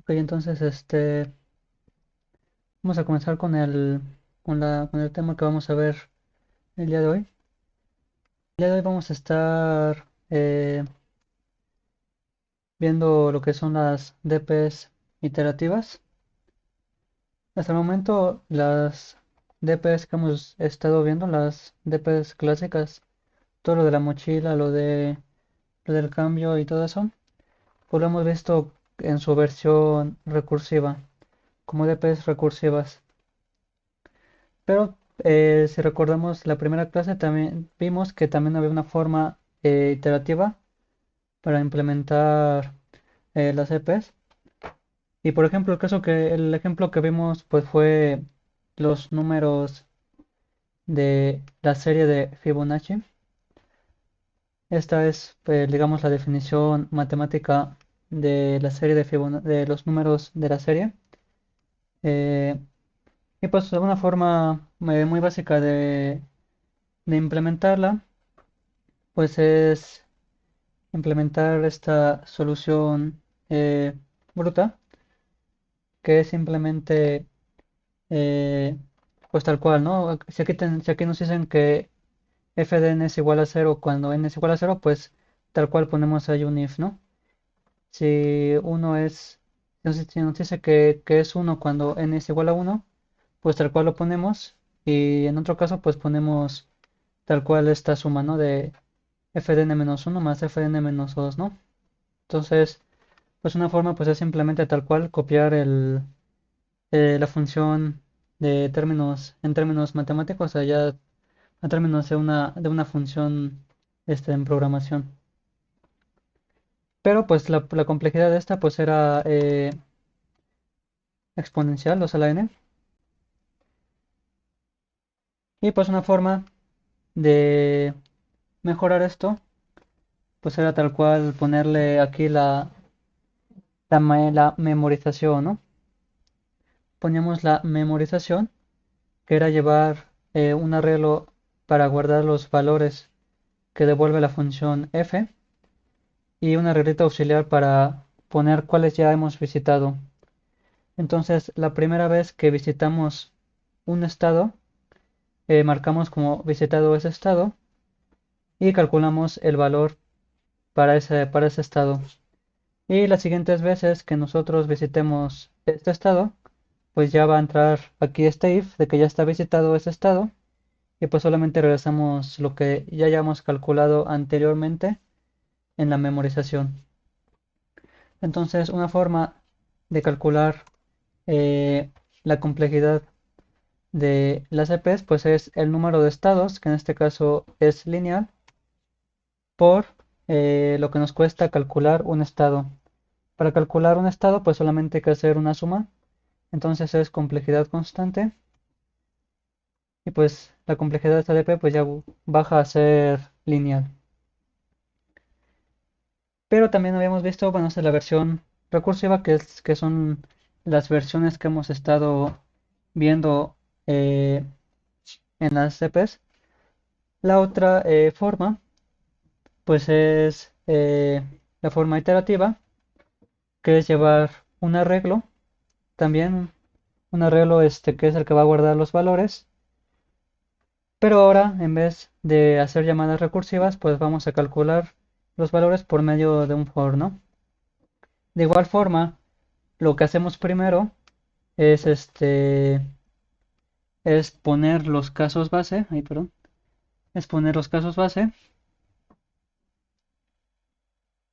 Ok, entonces vamos a comenzar con el tema que vamos a ver el día de hoy. El día de hoy vamos a estar viendo lo que son las DPs iterativas. Hasta el momento las DPs que hemos estado viendo, las DPs clásicas, todo lo de la mochila, lo del cambio y todo eso, pues lo hemos visto en su versión recursiva, como DPs recursivas. Pero si recordamos la primera clase, también vimos que también había una forma iterativa para implementar las EPs. Y por ejemplo, el ejemplo que vimos pues fue los números de la serie de Fibonacci. Esta es, digamos, la definición matemática de la serie de de los números de la serie. Eh, y pues una forma muy básica de implementarla, pues es implementar esta solución bruta, que es simplemente, eh, pues tal cual, ¿no? Si aquí nos dicen que f de n es igual a cero cuando n es igual a cero, pues tal cual ponemos ahí un if, ¿no? Si uno es, si nos dice que es uno cuando n es igual a uno, pues tal cual lo ponemos, y en otro caso, pues ponemos tal cual esta suma, ¿no? De f de n menos uno más f de n menos 2, ¿no? Entonces, pues una forma pues es simplemente tal cual copiar la función de términos, en términos matemáticos, allá a términos de una función en programación. Pero pues la complejidad de esta pues era exponencial, o sea, la n. Y pues una forma de mejorar esto pues era tal cual ponerle aquí la memorización, ¿no? Poníamos la memorización, que era llevar un arreglo para guardar los valores que devuelve la función f y un arreglito auxiliar para poner cuáles ya hemos visitado. Entonces, la primera vez que visitamos un estado, marcamos como visitado ese estado y calculamos el valor para ese estado. Y las siguientes veces que nosotros visitemos este estado, pues ya va a entrar aquí este if de que ya está visitado ese estado y pues solamente regresamos lo que ya hayamos calculado anteriormente en la memorización. Entonces, una forma de calcular eh, la complejidad de las EPs pues es el número de estados, que en este caso es lineal, por lo que nos cuesta calcular un estado. Para calcular un estado pues solamente hay que hacer una suma, entonces es complejidad constante y pues la complejidad de esta EP pues ya baja a ser lineal. Pero también habíamos visto, bueno, esta es la versión recursiva, que son las versiones que hemos estado viendo eh, en las CPs. La otra forma, pues es la forma iterativa, que es llevar un arreglo, también un arreglo que es el que va a guardar los valores, pero ahora en vez de hacer llamadas recursivas, pues vamos a calcular los valores por medio de un for, ¿no? De igual forma, lo que hacemos primero es es poner los casos base, ay, perdón, es poner los casos base,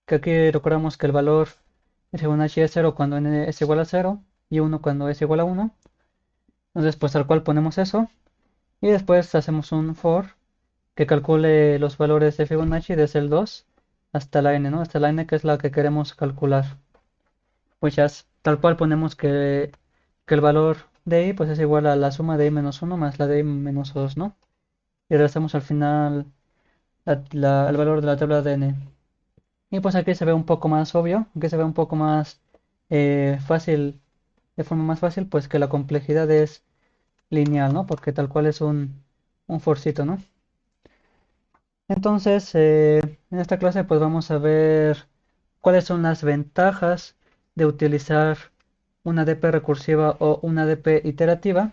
que aquí recordamos que el valor de Fibonacci es cero cuando n es igual a cero y uno cuando es igual a uno. Entonces, pues tal cual ponemos eso y después hacemos un for que calcule los valores de Fibonacci desde el 2 hasta la n, ¿no? Hasta la n que es la que queremos calcular. Pues ya tal cual ponemos que el valor de i pues es igual a la suma de i menos uno más la de i menos 2, ¿no? Y regresamos al final el valor de la tabla de n. Y pues aquí se ve un poco más obvio, aquí se ve un poco más fácil, de forma más fácil, pues que la complejidad es lineal, ¿no? Porque tal cual es un forcito, ¿no? Entonces, en esta clase pues vamos a ver cuáles son las ventajas de utilizar una DP recursiva o una DP iterativa.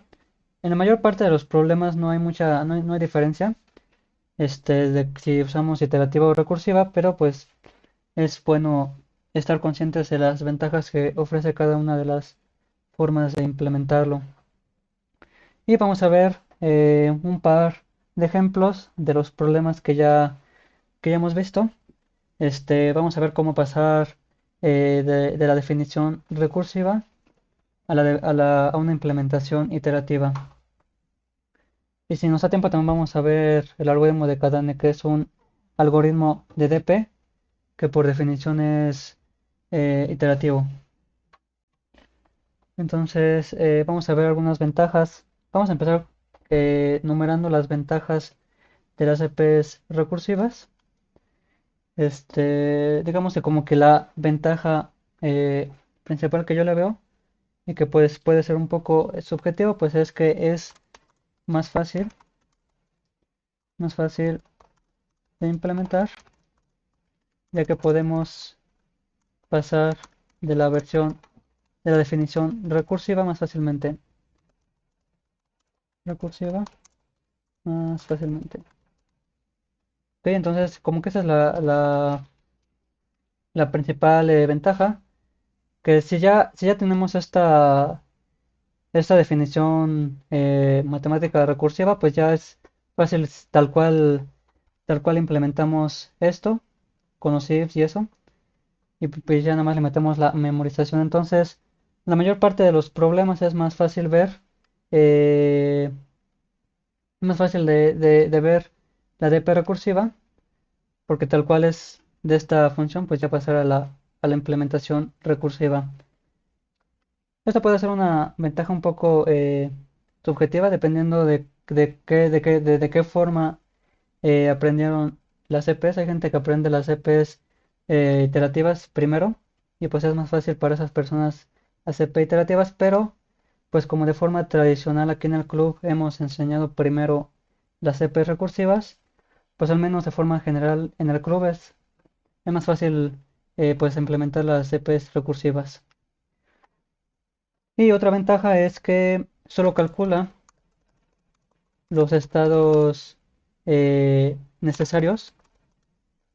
En la mayor parte de los problemas no hay no hay diferencia, de si usamos iterativa o recursiva, pero pues es bueno estar conscientes de las ventajas que ofrece cada una de las formas de implementarlo. Y vamos a ver un par de ejemplos de los problemas que ya hemos visto. Vamos a ver cómo pasar de la definición recursiva a una implementación iterativa. Y si nos da tiempo también vamos a ver el algoritmo de Kadane, que es un algoritmo de DP que por definición es iterativo. Entonces vamos a ver algunas ventajas. Vamos a empezar numerando las ventajas de las EPs recursivas. Digamos que como que la ventaja principal que yo le veo y que pues puede ser un poco subjetivo, pues es que es más fácil, más fácil de implementar, ya que podemos pasar de la versión de la definición recursiva más fácilmente. Recursiva más fácilmente. Ok, entonces como que esa es la principal ventaja, que si ya tenemos esta definición matemática recursiva, pues ya es fácil tal cual implementamos esto con los ifs y eso, y pues ya nada más le metemos la memorización. Entonces, la mayor parte de los problemas es más fácil ver, eh, más fácil de ver la DP recursiva, porque tal cual es de esta función, pues ya pasar a la implementación recursiva. Esta puede ser una ventaja un poco subjetiva dependiendo de qué forma aprendieron las CPs. Hay gente que aprende las CPs iterativas primero y pues es más fácil para esas personas las CP iterativas, pero pues como de forma tradicional aquí en el club hemos enseñado primero las CPs recursivas, pues al menos de forma general en el club es más fácil pues implementar las CPs recursivas. Y otra ventaja es que solo calcula los estados necesarios.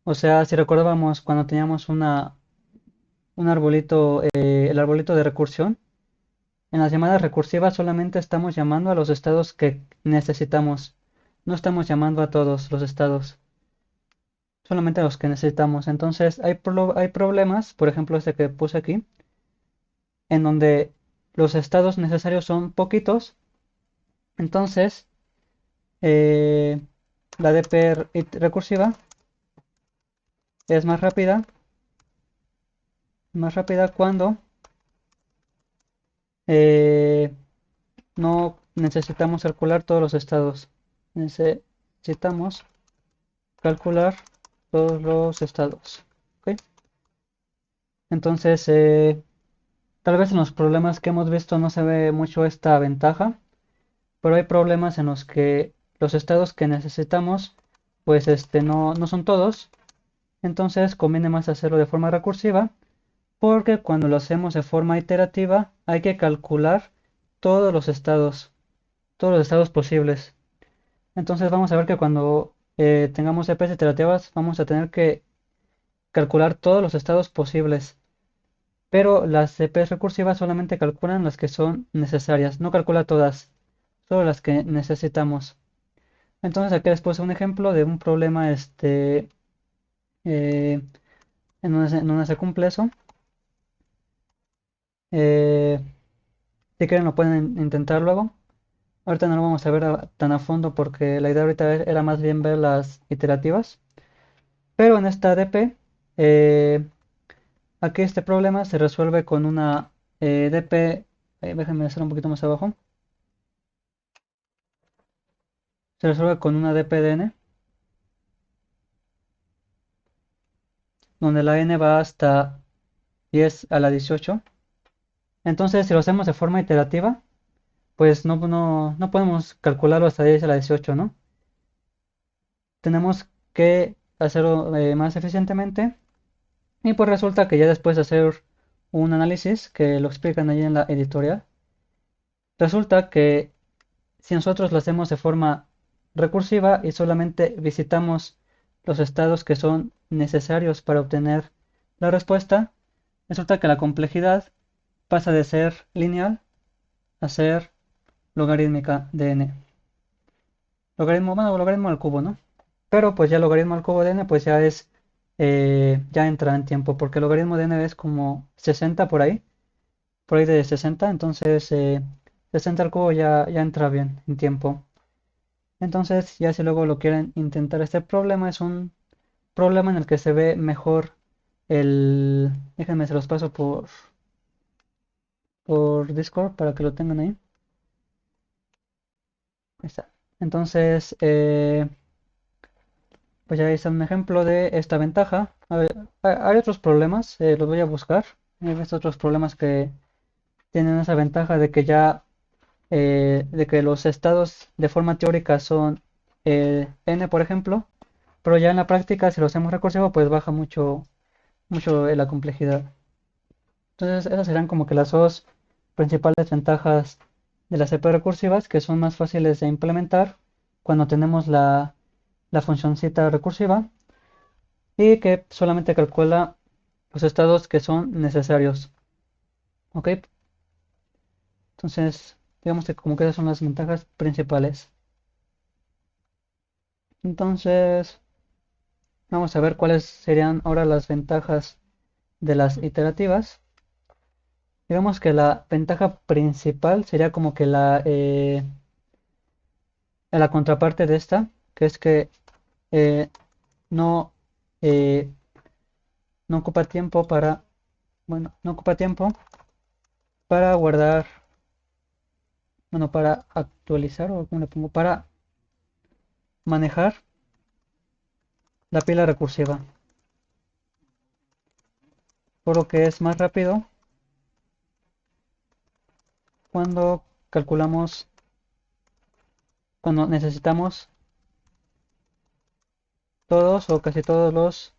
O sea, si recordábamos cuando teníamos un arbolito, el arbolito de recursión, en las llamadas recursivas solamente estamos llamando a los estados que necesitamos. No estamos llamando a todos los estados, solamente a los que necesitamos. Entonces, hay problemas, por ejemplo, este que puse aquí, en donde los estados necesarios son poquitos. Entonces, eh, la DP recursiva es más rápida cuando eh, no necesitamos calcular todos los estados. Necesitamos calcular todos los estados. ¿Ok? Entonces, tal vez en los problemas que hemos visto no se ve mucho esta ventaja, pero hay problemas en los que los estados que necesitamos, pues no son todos. Entonces conviene más hacerlo de forma recursiva, porque cuando lo hacemos de forma iterativa hay que calcular todos los estados, todos los estados posibles. Entonces vamos a ver que cuando tengamos EPs iterativas vamos a tener que calcular todos los estados posibles. Pero las EPs recursivas solamente calculan las que son necesarias, no calcula todas, solo las que necesitamos. Entonces aquí les puse un ejemplo de un problema eh, en donde se cumple eso. Eh, si quieren lo pueden intentar luego. Ahorita no lo vamos a ver tan a fondo porque la idea ahorita era más bien ver las iterativas. Pero en esta DP, aquí este problema se resuelve con una DP, déjenme hacer un poquito más abajo, se resuelve con una DPDN, donde la n va hasta 10 a la 18. Entonces, si lo hacemos de forma iterativa, pues no podemos calcularlo hasta 10 a la 18, ¿no? Tenemos que hacerlo más eficientemente y pues resulta que ya después de hacer un análisis que lo explican allí en la editorial. Resulta que si nosotros lo hacemos de forma recursiva y solamente visitamos los estados que son necesarios para obtener la respuesta, resulta que la complejidad pasa de ser lineal a ser logarítmica de n. Logaritmo, bueno, logaritmo al cubo, ¿no? Pero pues ya logaritmo al cubo de n pues ya es, ya entra en tiempo, porque el logaritmo de n es como 60 por ahí de 60, entonces 60 al cubo ya entra bien en tiempo. Entonces ya si luego lo quieren intentar este problema, es un problema en el que se ve mejor el... Déjenme, se los paso por Discord para que lo tengan ahí. Ahí está. Entonces, pues ya está un ejemplo de esta ventaja. A ver, hay otros problemas, los voy a buscar. Hay visto otros problemas que tienen esa ventaja de que ya, de que los estados de forma teórica son n, por ejemplo, pero ya en la práctica, si lo hacemos recursivo, pues baja mucho la complejidad. Entonces, esas serán como que las dos principales ventajas de las CP recursivas, que son más fáciles de implementar cuando tenemos la funcioncita recursiva y que solamente calcula los estados que son necesarios. ¿Ok? Entonces, digamos que como que esas son las ventajas principales. Entonces, vamos a ver cuáles serían ahora las ventajas de las iterativas. Digamos que la ventaja principal sería como que la contraparte de esta, que es que eh, no, eh, no ocupa tiempo para, bueno, no ocupa tiempo para guardar, bueno, para actualizar o como le pongo, para manejar la pila recursiva, por lo que es más rápido cuando calculamos, cuando necesitamos todos o casi todos los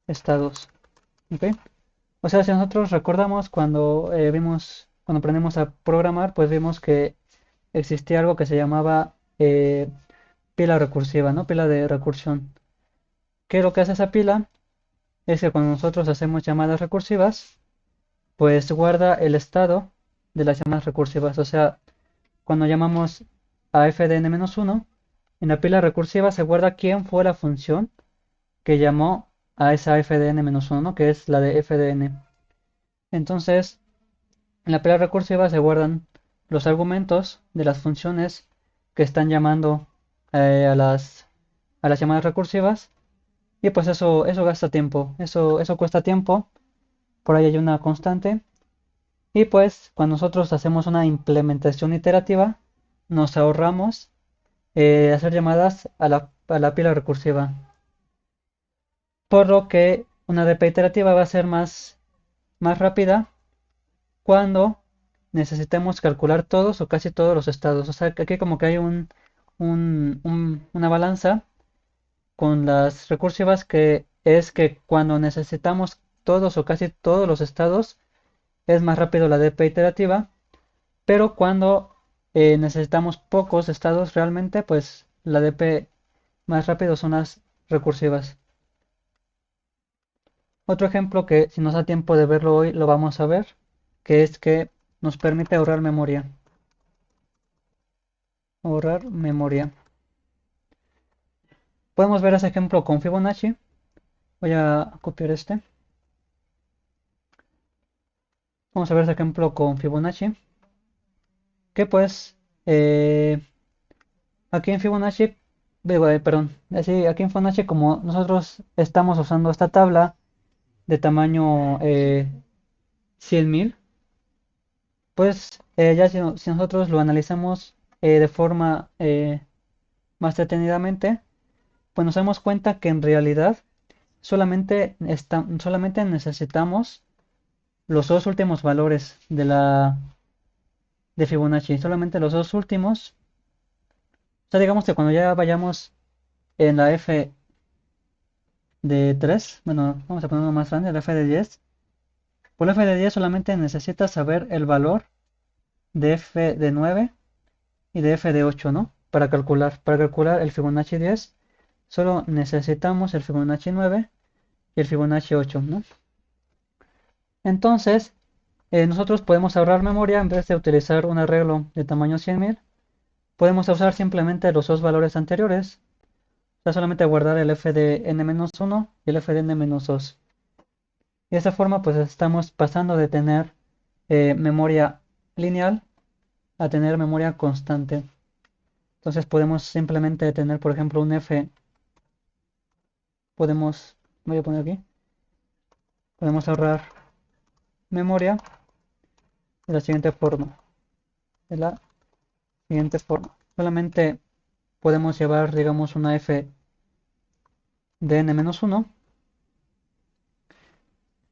estados. ¿Ok? O sea, si nosotros recordamos cuando cuando aprendimos a programar, pues vimos que existía algo que se llamaba pila recursiva, ¿no? Pila de recursión. ¿Qué es lo que hace esa pila? Es que cuando nosotros hacemos llamadas recursivas, pues guarda el estado de las llamadas recursivas. O sea, cuando llamamos a f de n-1, en la pila recursiva se guarda quién fue la función que llamó a esa f de n-1, ¿no? Que es la de f de n. Entonces, en la pila recursiva se guardan los argumentos de las funciones que están llamando a las llamadas recursivas. Y pues eso gasta tiempo, eso cuesta tiempo, por ahí hay una constante. Y pues cuando nosotros hacemos una implementación iterativa, nos ahorramos hacer llamadas a la pila recursiva. Por lo que una DP iterativa va a ser más rápida cuando necesitemos calcular todos o casi todos los estados. O sea, que aquí como que hay una balanza con las recursivas que es que cuando necesitamos todos o casi todos los estados es más rápido la DP iterativa, pero cuando necesitamos pocos estados realmente, pues la DP más rápido son las recursivas. Otro ejemplo que si nos da tiempo de verlo hoy lo vamos a ver, que es que nos permite ahorrar memoria. Ahorrar memoria. Podemos ver ese ejemplo con Fibonacci. Voy a copiar este. Vamos a ver ese ejemplo con Fibonacci. Que pues eh, aquí en Fibonacci, perdón, así, aquí en Fibonacci como nosotros estamos usando esta tabla de tamaño 100.000, pues ya si nosotros lo analizamos de forma más detenidamente, pues nos damos cuenta que en realidad solamente necesitamos los dos últimos valores de Fibonacci, solamente los dos últimos. O sea, digamos que cuando ya vayamos en la f de 3, bueno, vamos a poner uno más grande, la f de 10, Por f de 10 solamente necesitas saber el valor de f de 9 y de f de 8, ¿no? Para calcular el Fibonacci 10, solo necesitamos el Fibonacci 9 y el Fibonacci 8, ¿no? Entonces, nosotros podemos ahorrar memoria en vez de utilizar un arreglo de tamaño 100.000. Podemos usar simplemente los dos valores anteriores. O sea, solamente guardar el f de n-1 y el f de n-2. Y de esta forma, pues estamos pasando de tener memoria lineal a tener memoria constante. Entonces podemos simplemente tener, por ejemplo, un f, voy a poner aquí, podemos ahorrar memoria de la siguiente forma, de la siguiente forma. Solamente podemos llevar, digamos, una f de n-1,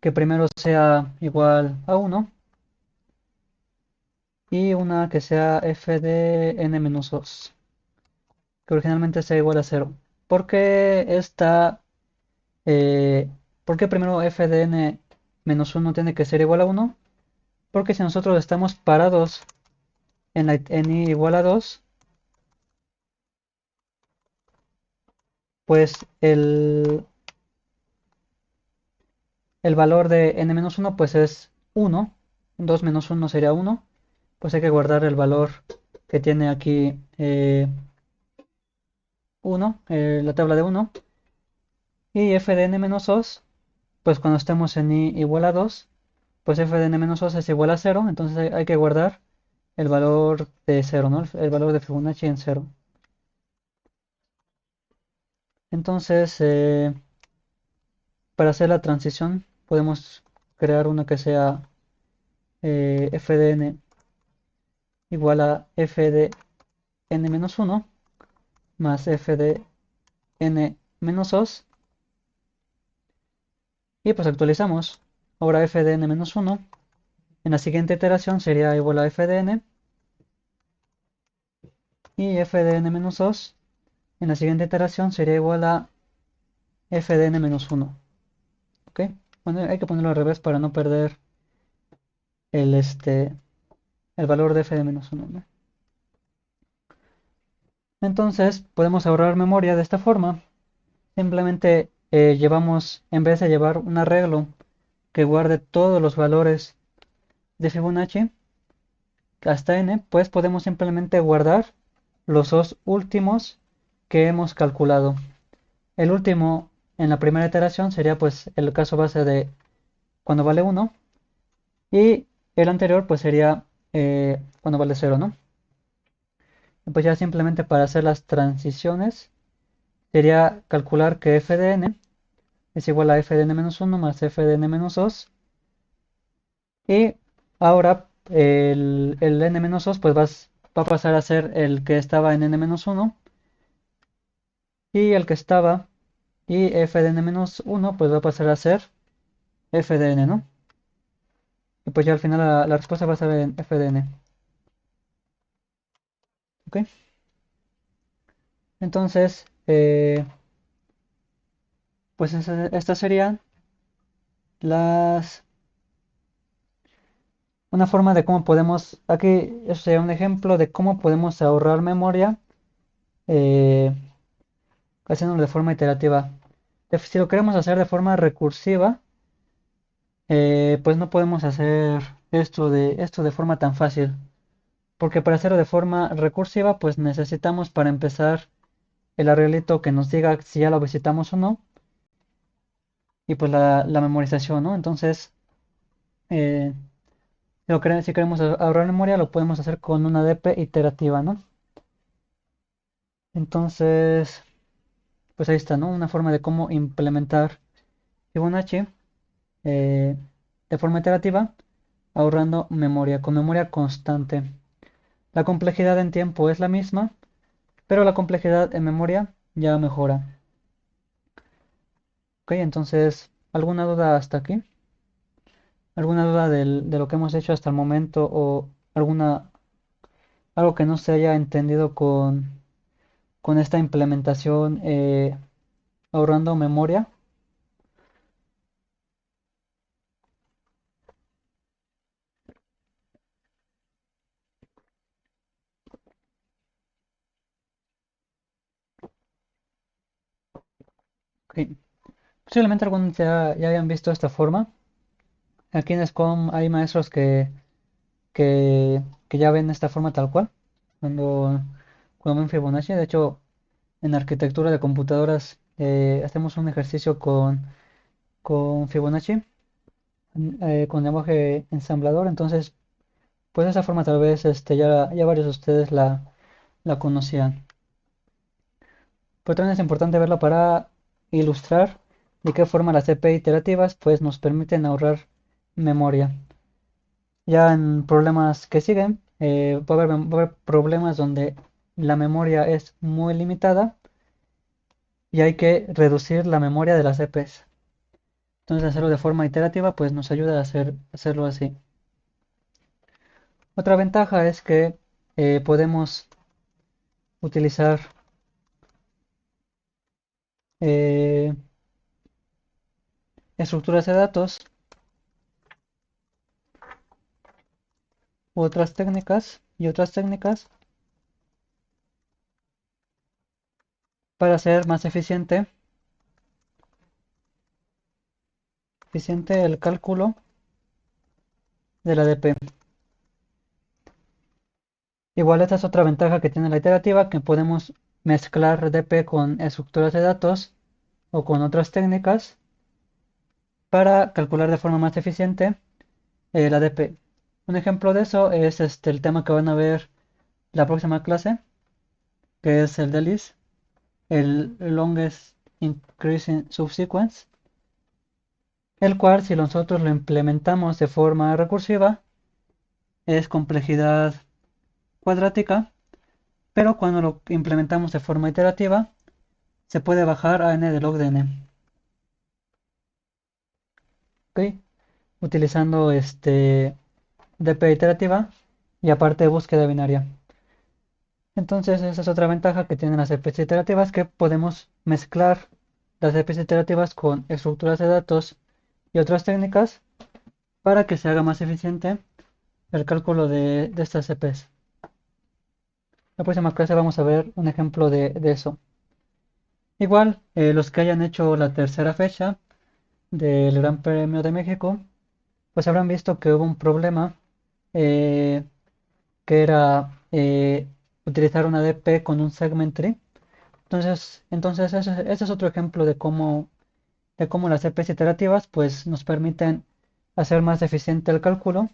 que primero sea igual a 1, y una que sea f de n-2, que originalmente sea igual a 0. ¿Por qué eh, por qué primero f de n-1 tiene que ser igual a 1? Porque si nosotros estamos parados en i igual a 2, pues el valor de n-1 pues es 1. 2 menos 1 sería 1. Pues hay que guardar el valor que tiene aquí 1, la tabla de 1. Y f de n-2, pues cuando estemos en i igual a 2, pues f de n-2 es igual a 0. Entonces hay que guardar el valor de 0, ¿no? El valor de Fibonacci en 0. Entonces, para hacer la transición, podemos crear una que sea f de n igual a f de n-1 más f de n-2, y pues actualizamos. Ahora f de n-1 en la siguiente iteración sería igual a f de n, y f de n-2 en la siguiente iteración sería igual a f de n-1. ¿Ok? Bueno, hay que ponerlo al revés para no perder el, este, el valor de f de -1, ¿no? Entonces podemos ahorrar memoria de esta forma. Simplemente en vez de llevar un arreglo que guarde todos los valores de Fibonacci hasta n, pues podemos simplemente guardar los dos últimos que hemos calculado. El último en la primera iteración sería pues el caso base de cuando vale 1, y el anterior pues sería cuando vale 0, ¿no? Y pues ya simplemente para hacer las transiciones sería calcular que f de n es igual a f de n-1 más f de n-2. Y ahora el n-2 pues va a pasar a ser el que estaba en n-1, y el que estaba, y f de n-1 pues va a pasar a ser f de n, ¿no? Y pues ya al final la respuesta va a ser en f de n. ¿Ok? Entonces, pues estas serían las... Una forma de cómo podemos, aquí eso sería un ejemplo de cómo podemos ahorrar memoria eh, haciéndolo de forma iterativa. Si lo queremos hacer de forma recursiva, pues no podemos hacer esto de forma tan fácil. Porque para hacerlo de forma recursiva, pues necesitamos para empezar el arreglito que nos diga si ya lo visitamos o no. Y pues la memorización, ¿no? Entonces, eh, si queremos ahorrar memoria, lo podemos hacer con una DP iterativa, ¿no? Entonces, pues ahí está, ¿no? Una forma de cómo implementar Fibonacci eh, de forma iterativa, ahorrando memoria, con memoria constante. La complejidad en tiempo es la misma, pero la complejidad en memoria ya mejora. Ok, entonces, ¿alguna duda hasta aquí? ¿Alguna duda de lo que hemos hecho hasta el momento, o algo que no se haya entendido con esta implementación ahorrando memoria? Ok. Posiblemente algunos ya hayan visto esta forma. Aquí en SCOM hay maestros que, que ya ven esta forma tal cual. Cuando, cuando ven Fibonacci. De hecho, en arquitectura de computadoras hacemos un ejercicio con Fibonacci, con lenguaje ensamblador. Entonces, pues de esa forma tal vez ya varios de ustedes la conocían. Pero también es importante verlo para ilustrar de qué forma las CPU iterativas pues nos permiten ahorrar memoria. Ya en problemas que siguen, va a haber problemas donde la memoria es muy limitada y hay que reducir la memoria de las CPs. Entonces hacerlo de forma iterativa pues nos ayuda a hacerlo así. Otra ventaja es que podemos utilizar eh, estructuras de datos u otras técnicas para hacer más eficiente el cálculo de la DP. Igual esta es otra ventaja que tiene la iterativa, que podemos mezclar DP con estructuras de datos o con otras técnicas para calcular de forma más eficiente la DP. Un ejemplo de eso es el tema que van a ver la próxima clase, que es el DELIS, el Longest Increasing Subsequence, el cual si nosotros lo implementamos de forma recursiva es complejidad cuadrática, pero cuando lo implementamos de forma iterativa se puede bajar a n de log de n. ¿Ok? Utilizando DP iterativa y aparte búsqueda binaria. Entonces esa es otra ventaja que tienen las EPs iterativas, que podemos mezclar las EPs iterativas con estructuras de datos y otras técnicas para que se haga más eficiente el cálculo de estas EPs. La próxima clase vamos a ver un ejemplo de eso. Igual, los que hayan hecho la tercera fecha del Gran Premio de México, pues habrán visto que hubo un problema eh, que era utilizar una DP con un segment tree. Entonces ese es otro ejemplo de cómo las EPs iterativas pues, nos permiten hacer más eficiente el cálculo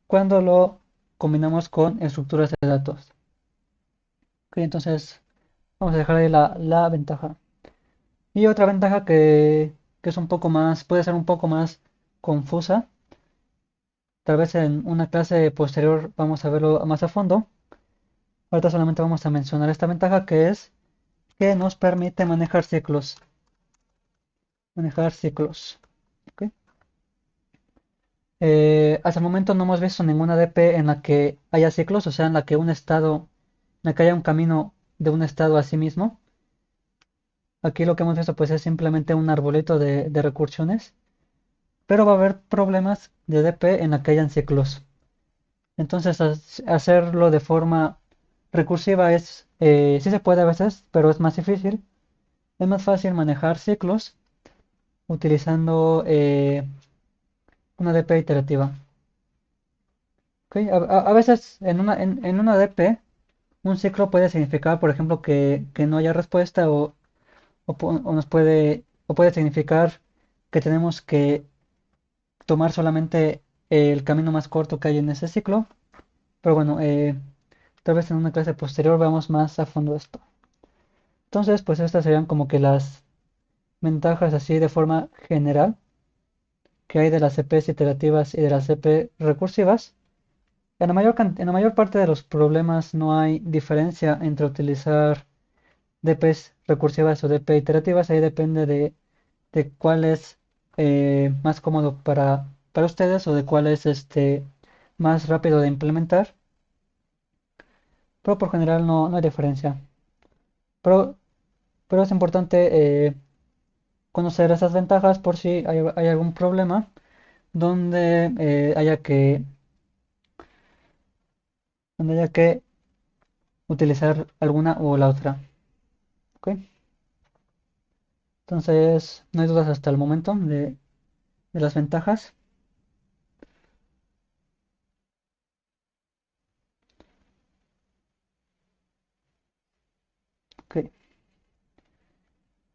cuando lo combinamos con estructuras de datos. Ok, entonces vamos a dejar ahí la ventaja. Y otra ventaja que es un poco más, puede ser un poco más confusa. Tal vez en una clase posterior vamos a verlo más a fondo. Ahorita solamente vamos a mencionar esta ventaja que es que nos permite manejar ciclos. Manejar ciclos. ¿Ok? Hasta el momento no hemos visto ninguna DP en la que haya ciclos, o sea, en la que haya un camino de un estado a sí mismo. Aquí lo que hemos visto pues es simplemente un arbolito de recursiones, pero va a haber problemas de DP en la que hayan ciclos. Entonces, hacerlo de forma recursiva sí se puede a veces, pero es más difícil. Es más fácil manejar ciclos utilizando una DP iterativa. ¿Ok? A veces en una DP un ciclo puede significar, por ejemplo, que no haya respuesta o puede significar que tenemos que tomar solamente el camino más corto que hay en ese ciclo. Pero bueno, tal vez en una clase posterior veamos más a fondo esto. Entonces, pues estas serían como que las ventajas así de forma general que hay de las CPs iterativas y de las CP recursivas. En la mayor parte de los problemas no hay diferencia entre utilizar DPs recursivas o DP iterativas. Ahí depende de cuál es más cómodo para ustedes o de cuál es más rápido de implementar. Pero por general no hay diferencia. Pero, pero es importante conocer esas ventajas por si hay algún problema donde haya que utilizar alguna o la otra. ¿Ok? Entonces, no hay dudas hasta el momento de las ventajas. Ok,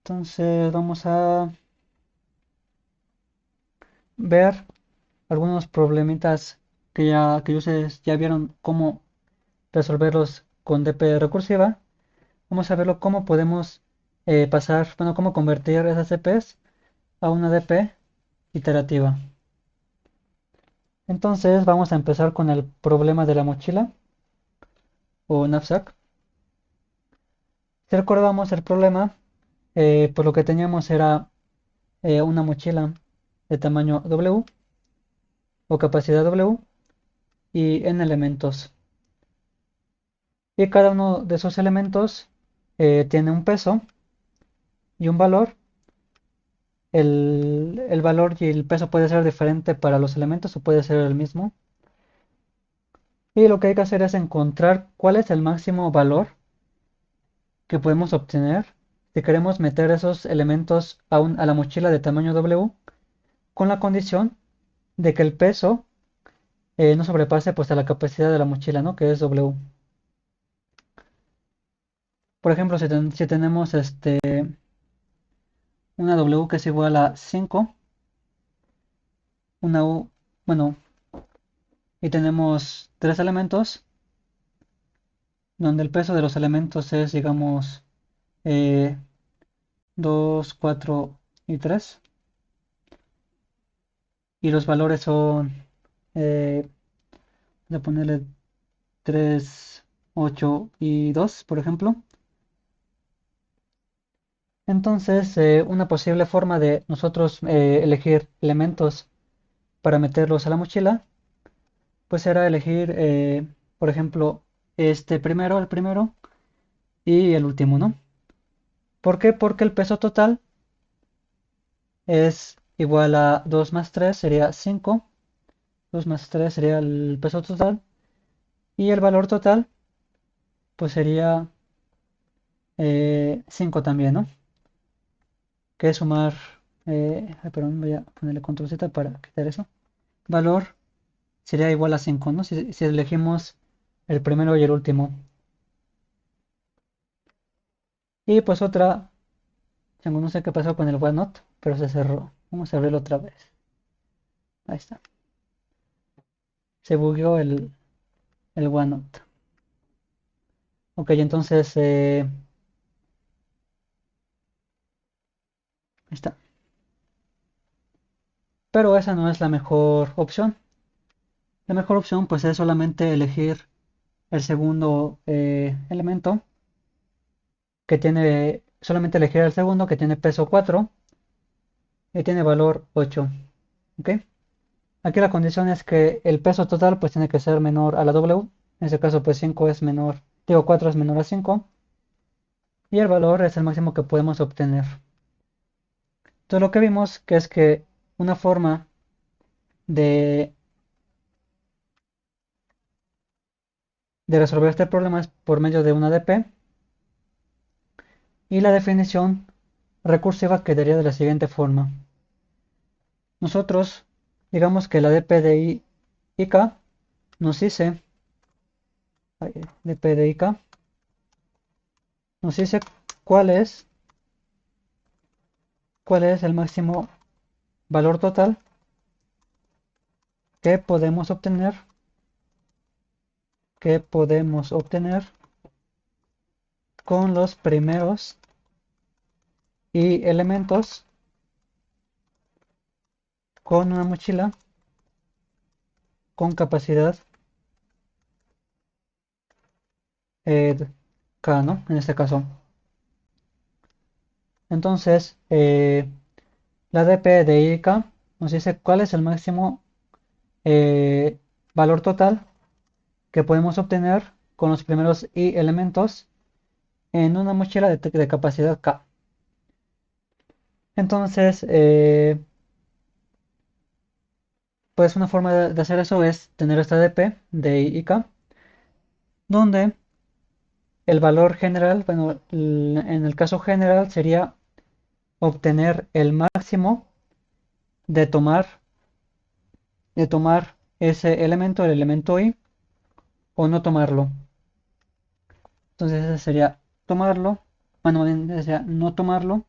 entonces vamos a ver algunos problemitas que ustedes ya vieron cómo resolverlos con DP recursiva. Vamos a verlo cómo podemos pasar, bueno, cómo convertir esas DPs a una DP iterativa. Entonces vamos a empezar con el problema de la mochila o knapsack. Si recordamos el problema, pues lo que teníamos era una mochila de tamaño W o capacidad W y n elementos. Y cada uno de esos elementos tiene un peso y un valor. El valor y el peso puede ser diferente para los elementos o puede ser el mismo. Y lo que hay que hacer es encontrar cuál es el máximo valor que podemos obtener si queremos meter esos elementos a la mochila de tamaño W con la condición de que el peso no sobrepase pues a la capacidad de la mochila, ¿no? Que es W. Por ejemplo, si tenemos una W que es igual a 5, una U, bueno, y tenemos tres elementos, donde el peso de los elementos es, digamos, 2, 4 y 3, y los valores son, voy a ponerle 3, 8 y 2, por ejemplo. Entonces, una posible forma de nosotros elegir elementos para meterlos a la mochila, pues era elegir, por ejemplo, este primero, el primero y el último, ¿no? ¿Por qué? Porque el peso total es igual a 2 más 3 sería 5, 2 más 3 sería el peso total, y el valor total, pues sería 5 también, ¿no? Que es sumar, perdón, voy a ponerle control Z para quitar eso. Valor sería igual a 5, ¿no? Si elegimos el primero y el último. Y pues otra, no sé qué pasó con el OneNote, pero se cerró. Vamos a abrirlo otra vez. Ahí está. Se bugueó el OneNote. Ok, entonces, ahí está. Pero esa no es la mejor opción. La mejor opción pues es solamente elegir el segundo elemento que tiene, solamente elegir el segundo que tiene peso 4 y tiene valor 8. ¿Ok? Aquí la condición es que el peso total pues tiene que ser menor a la W. En este caso pues 5 es menor, digo 4 es menor a 5. Y el valor es el máximo que podemos obtener. Entonces lo que vimos que es que una forma de, de resolver este problema es por medio de una DP. Y la definición recursiva quedaría de la siguiente forma. Nosotros, digamos que la DP de IK nos dice, DP de IK nos dice cuál es, cuál es el máximo valor total que podemos obtener con los primeros y elementos con una mochila con capacidad K, ¿no? En este caso. Entonces, la DP de IK nos dice cuál es el máximo eh, valor total que podemos obtener con los primeros i elementos en una mochila de capacidad K. Entonces, pues una forma de hacer eso es tener esta DP de I y K, donde el valor general, bueno, en el caso general sería obtener el máximo de tomar ese elemento, el elemento i, o no tomarlo. Entonces ese sería tomarlo, bueno, más bien ese sería no tomarlo,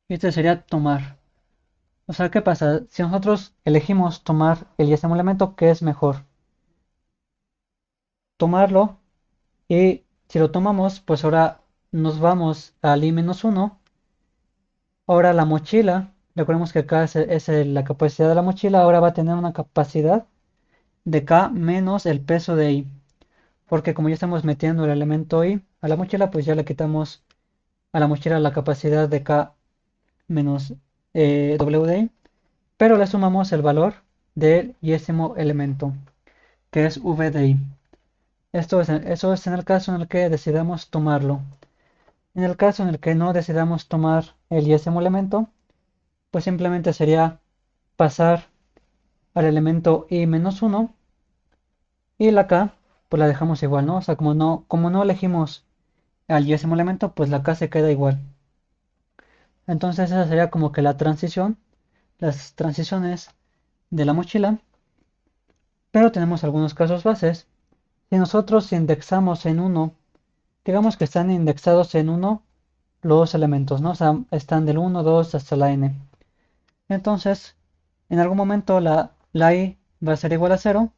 y este sería tomar. O sea, ¿qué pasa? Si nosotros elegimos tomar el y elemento, ¿qué es mejor? Tomarlo, y si lo tomamos, pues ahora nos vamos al i-1. Ahora la mochila, recordemos que acá es la capacidad de la mochila, ahora va a tener una capacidad de K menos el peso de I. Porque como ya estamos metiendo el elemento I a la mochila, pues ya le quitamos a la mochila la capacidad de K menos W de I. Pero le sumamos el valor del yésimo elemento, que es V de I. Eso es en el caso en el que decidamos tomarlo. En el caso en el que no decidamos tomar el yésimo elemento, pues simplemente sería pasar al elemento i-1 y la k pues la dejamos igual, ¿no? O sea, como no elegimos al yésimo elemento, pues la k se queda igual. Entonces esa sería como que la transición, las transiciones de la mochila, pero tenemos algunos casos bases. Si nosotros indexamos en uno, digamos que están indexados en uno los elementos, ¿no? O sea, están del 1, 2 hasta la n. Entonces, en algún momento la i va a ser igual a 0,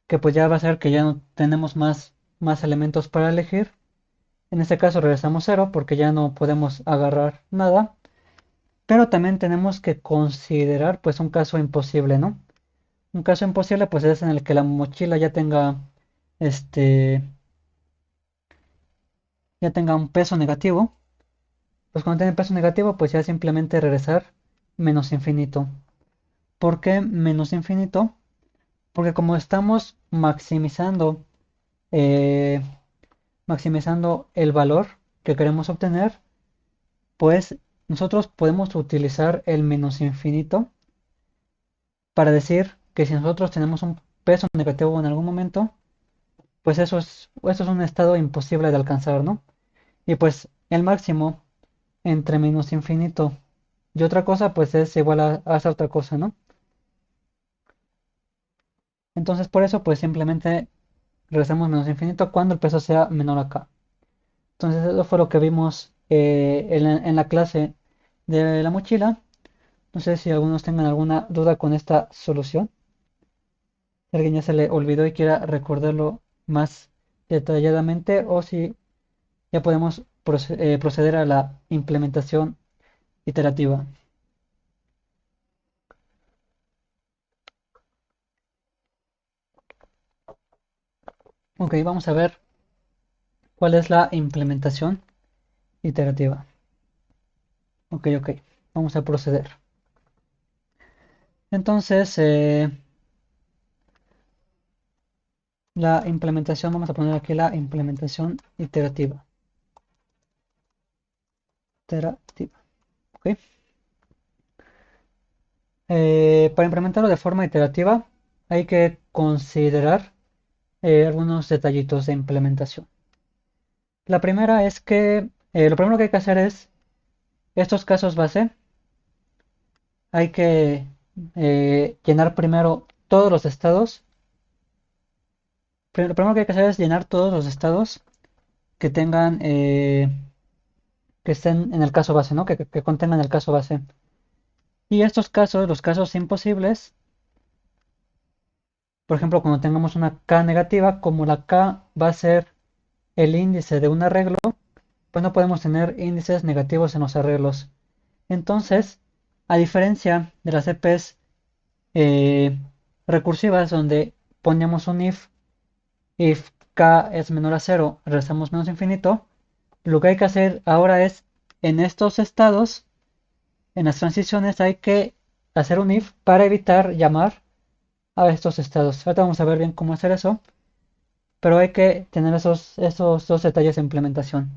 que pues ya va a ser que ya no tenemos más elementos para elegir. En este caso regresamos 0 porque ya no podemos agarrar nada. Pero también tenemos que considerar pues un caso imposible, ¿no? Un caso imposible pues es en el que la mochila este, ya tenga un peso negativo. Pues cuando tiene peso negativo pues ya simplemente regresar menos infinito. ¿Por qué menos infinito? Porque como estamos eh, maximizando el valor que queremos obtener, pues nosotros podemos utilizar el menos infinito para decir que si nosotros tenemos un peso negativo en algún momento, pues eso es un estado imposible de alcanzar, ¿no? Y pues el máximo entre menos infinito y otra cosa, pues es igual a esa otra cosa, ¿no? Entonces por eso, pues simplemente regresamos menos infinito cuando el peso sea menor a k. Entonces eso fue lo que vimos en la clase de la mochila. No sé si algunos tengan alguna duda con esta solución. Si alguien ya se le olvidó y quiera recordarlo más detalladamente o si ya podemos proceder a la implementación iterativa. Ok, vamos a ver cuál es la implementación iterativa. Ok, ok, vamos a proceder. Entonces, la implementación, vamos a poner aquí la implementación iterativa. Iterativa, ok. Para implementarlo de forma iterativa hay que considerar algunos detallitos de implementación. La primera es que lo primero que hay que hacer es estos casos base. Hay que llenar primero todos los estados. Lo primero que hay que hacer es llenar todos los estados que tengan, que estén en el caso base, ¿no? Que contengan el caso base. Y estos casos, los casos imposibles, por ejemplo, cuando tengamos una K negativa, como la K va a ser el índice de un arreglo, pues no podemos tener índices negativos en los arreglos. Entonces, a diferencia de las EPs eh, recursivas, donde ponemos un if k es menor a 0, regresamos menos infinito, lo que hay que hacer ahora es, en estos estados, en las transiciones, hay que hacer un if para evitar llamar a estos estados. Ahorita vamos a ver bien cómo hacer eso, pero hay que tener esos dos detalles de implementación.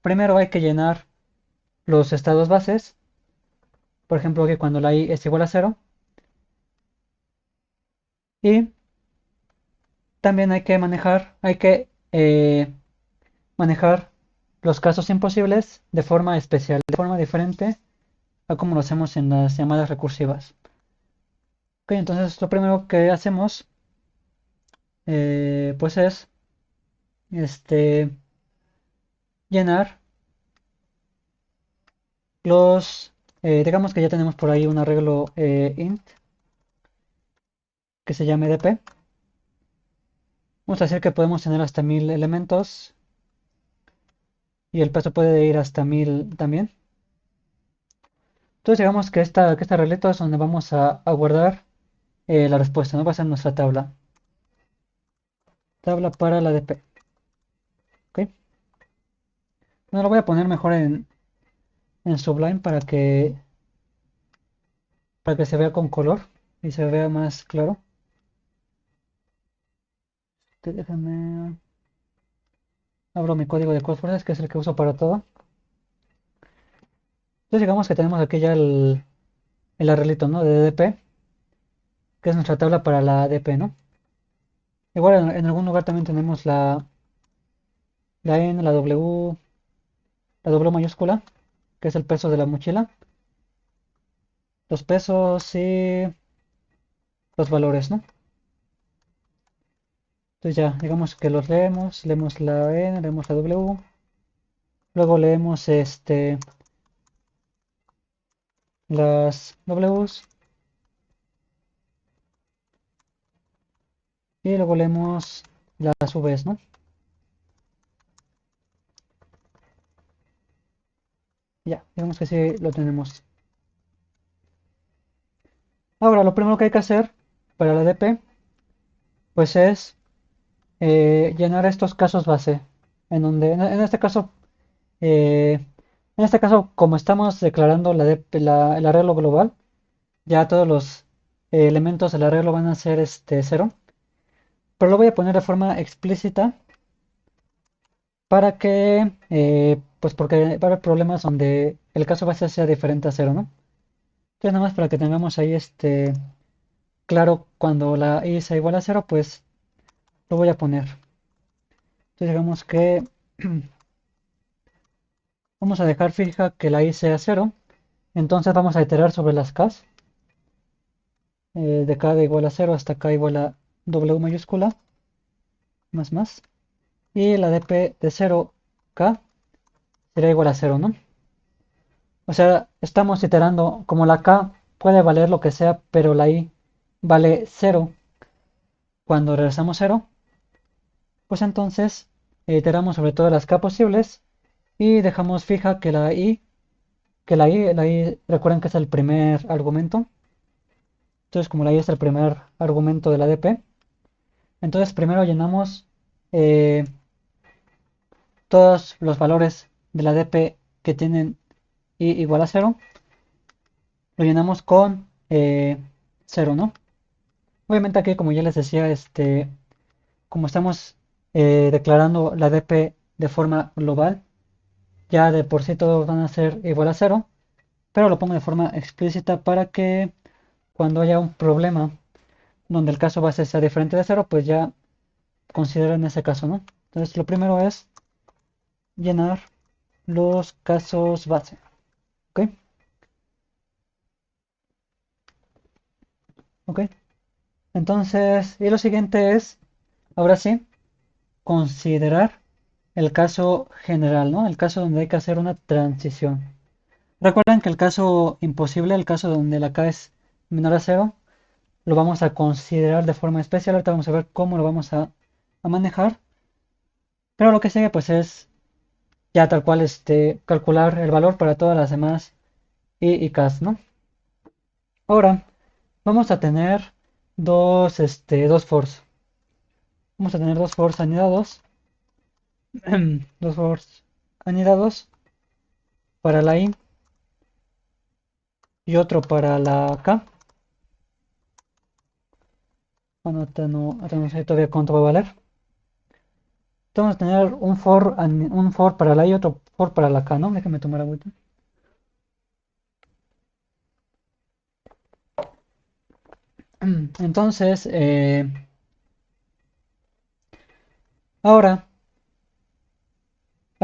Primero hay que llenar los estados bases, por ejemplo, que cuando la i es igual a 0, y también hay que manejar, hay que manejar los casos imposibles de forma especial, de forma diferente a como lo hacemos en las llamadas recursivas. Ok, entonces lo primero que hacemos pues es este, llenar los, digamos que ya tenemos por ahí un arreglo int que se llama edp. Vamos a decir que podemos tener hasta 1000 elementos y el peso puede ir hasta 1000 también. Entonces digamos que que este arreglito es donde vamos a guardar la respuesta, ¿no? Va a ser nuestra tabla. Tabla para la DP. ¿Ok? No lo voy a poner mejor en Sublime para que se vea con color y se vea más claro. Déjame... Abro mi código de CodeForces, que es el que uso para todo. Entonces digamos que tenemos aquí ya el arreglito, ¿no? De DDP, que es nuestra tabla para la DP, ¿no? Igual en algún lugar también tenemos la N, la W mayúscula, que es el peso de la mochila, los pesos y los valores, ¿no? Entonces ya, digamos que los leemos la N, leemos la W, luego leemos las Ws y luego leemos las Vs, ¿no? Ya, digamos que sí lo tenemos. Ahora, lo primero que hay que hacer para la DP, pues es llenar estos casos base, en donde, eh, en este caso, como estamos declarando el arreglo global, ya todos los elementos del arreglo van a ser cero, pero lo voy a poner de forma explícita para que, pues porque va a haber problemas donde el caso base sea diferente a cero, ¿no? Entonces nada más para que tengamos ahí claro cuando la i sea igual a cero, pues lo voy a poner. Entonces digamos que vamos a dejar fija que la i sea cero. Entonces vamos a iterar sobre las k's. De k de igual a cero hasta k igual a w mayúscula, más. Y la dp de 0k será igual a cero, ¿no? O sea, estamos iterando como la k puede valer lo que sea, pero la i vale cero cuando regresamos cero, pues entonces iteramos sobre todas las k posibles y dejamos fija que la i, recuerden que es el primer argumento. Entonces, como la i es el primer argumento de la dp, entonces primero llenamos eh, todos los valores de la dp que tienen i igual a cero, lo llenamos con 0, ¿no? Obviamente aquí, como ya les decía, como estamos declarando la dp de forma global, ya de por sí todos van a ser igual a cero, pero lo pongo de forma explícita para que cuando haya un problema donde el caso base sea diferente de cero, pues ya consideren ese caso, ¿no? Entonces lo primero es llenar los casos base, ¿ok? ¿Ok? Entonces, y lo siguiente es, ahora sí, considerar el caso general, ¿no? El caso donde hay que hacer una transición. Recuerden que el caso imposible, el caso donde la k es menor a cero, lo vamos a considerar de forma especial. Ahorita vamos a ver cómo lo vamos a manejar. Pero lo que sigue pues es ya tal cual calcular el valor para todas las demás y Ks, ¿no? Ahora vamos a tener dos fors. Vamos a tener dos fors anidados. Dos fors anidados para la i y otro para la k. Bueno, ahorita no sé todavía cuánto va a valer. Entonces vamos a tener un for para la i y otro for para la k, ¿no? Déjame tomar agüita. Entonces, ahora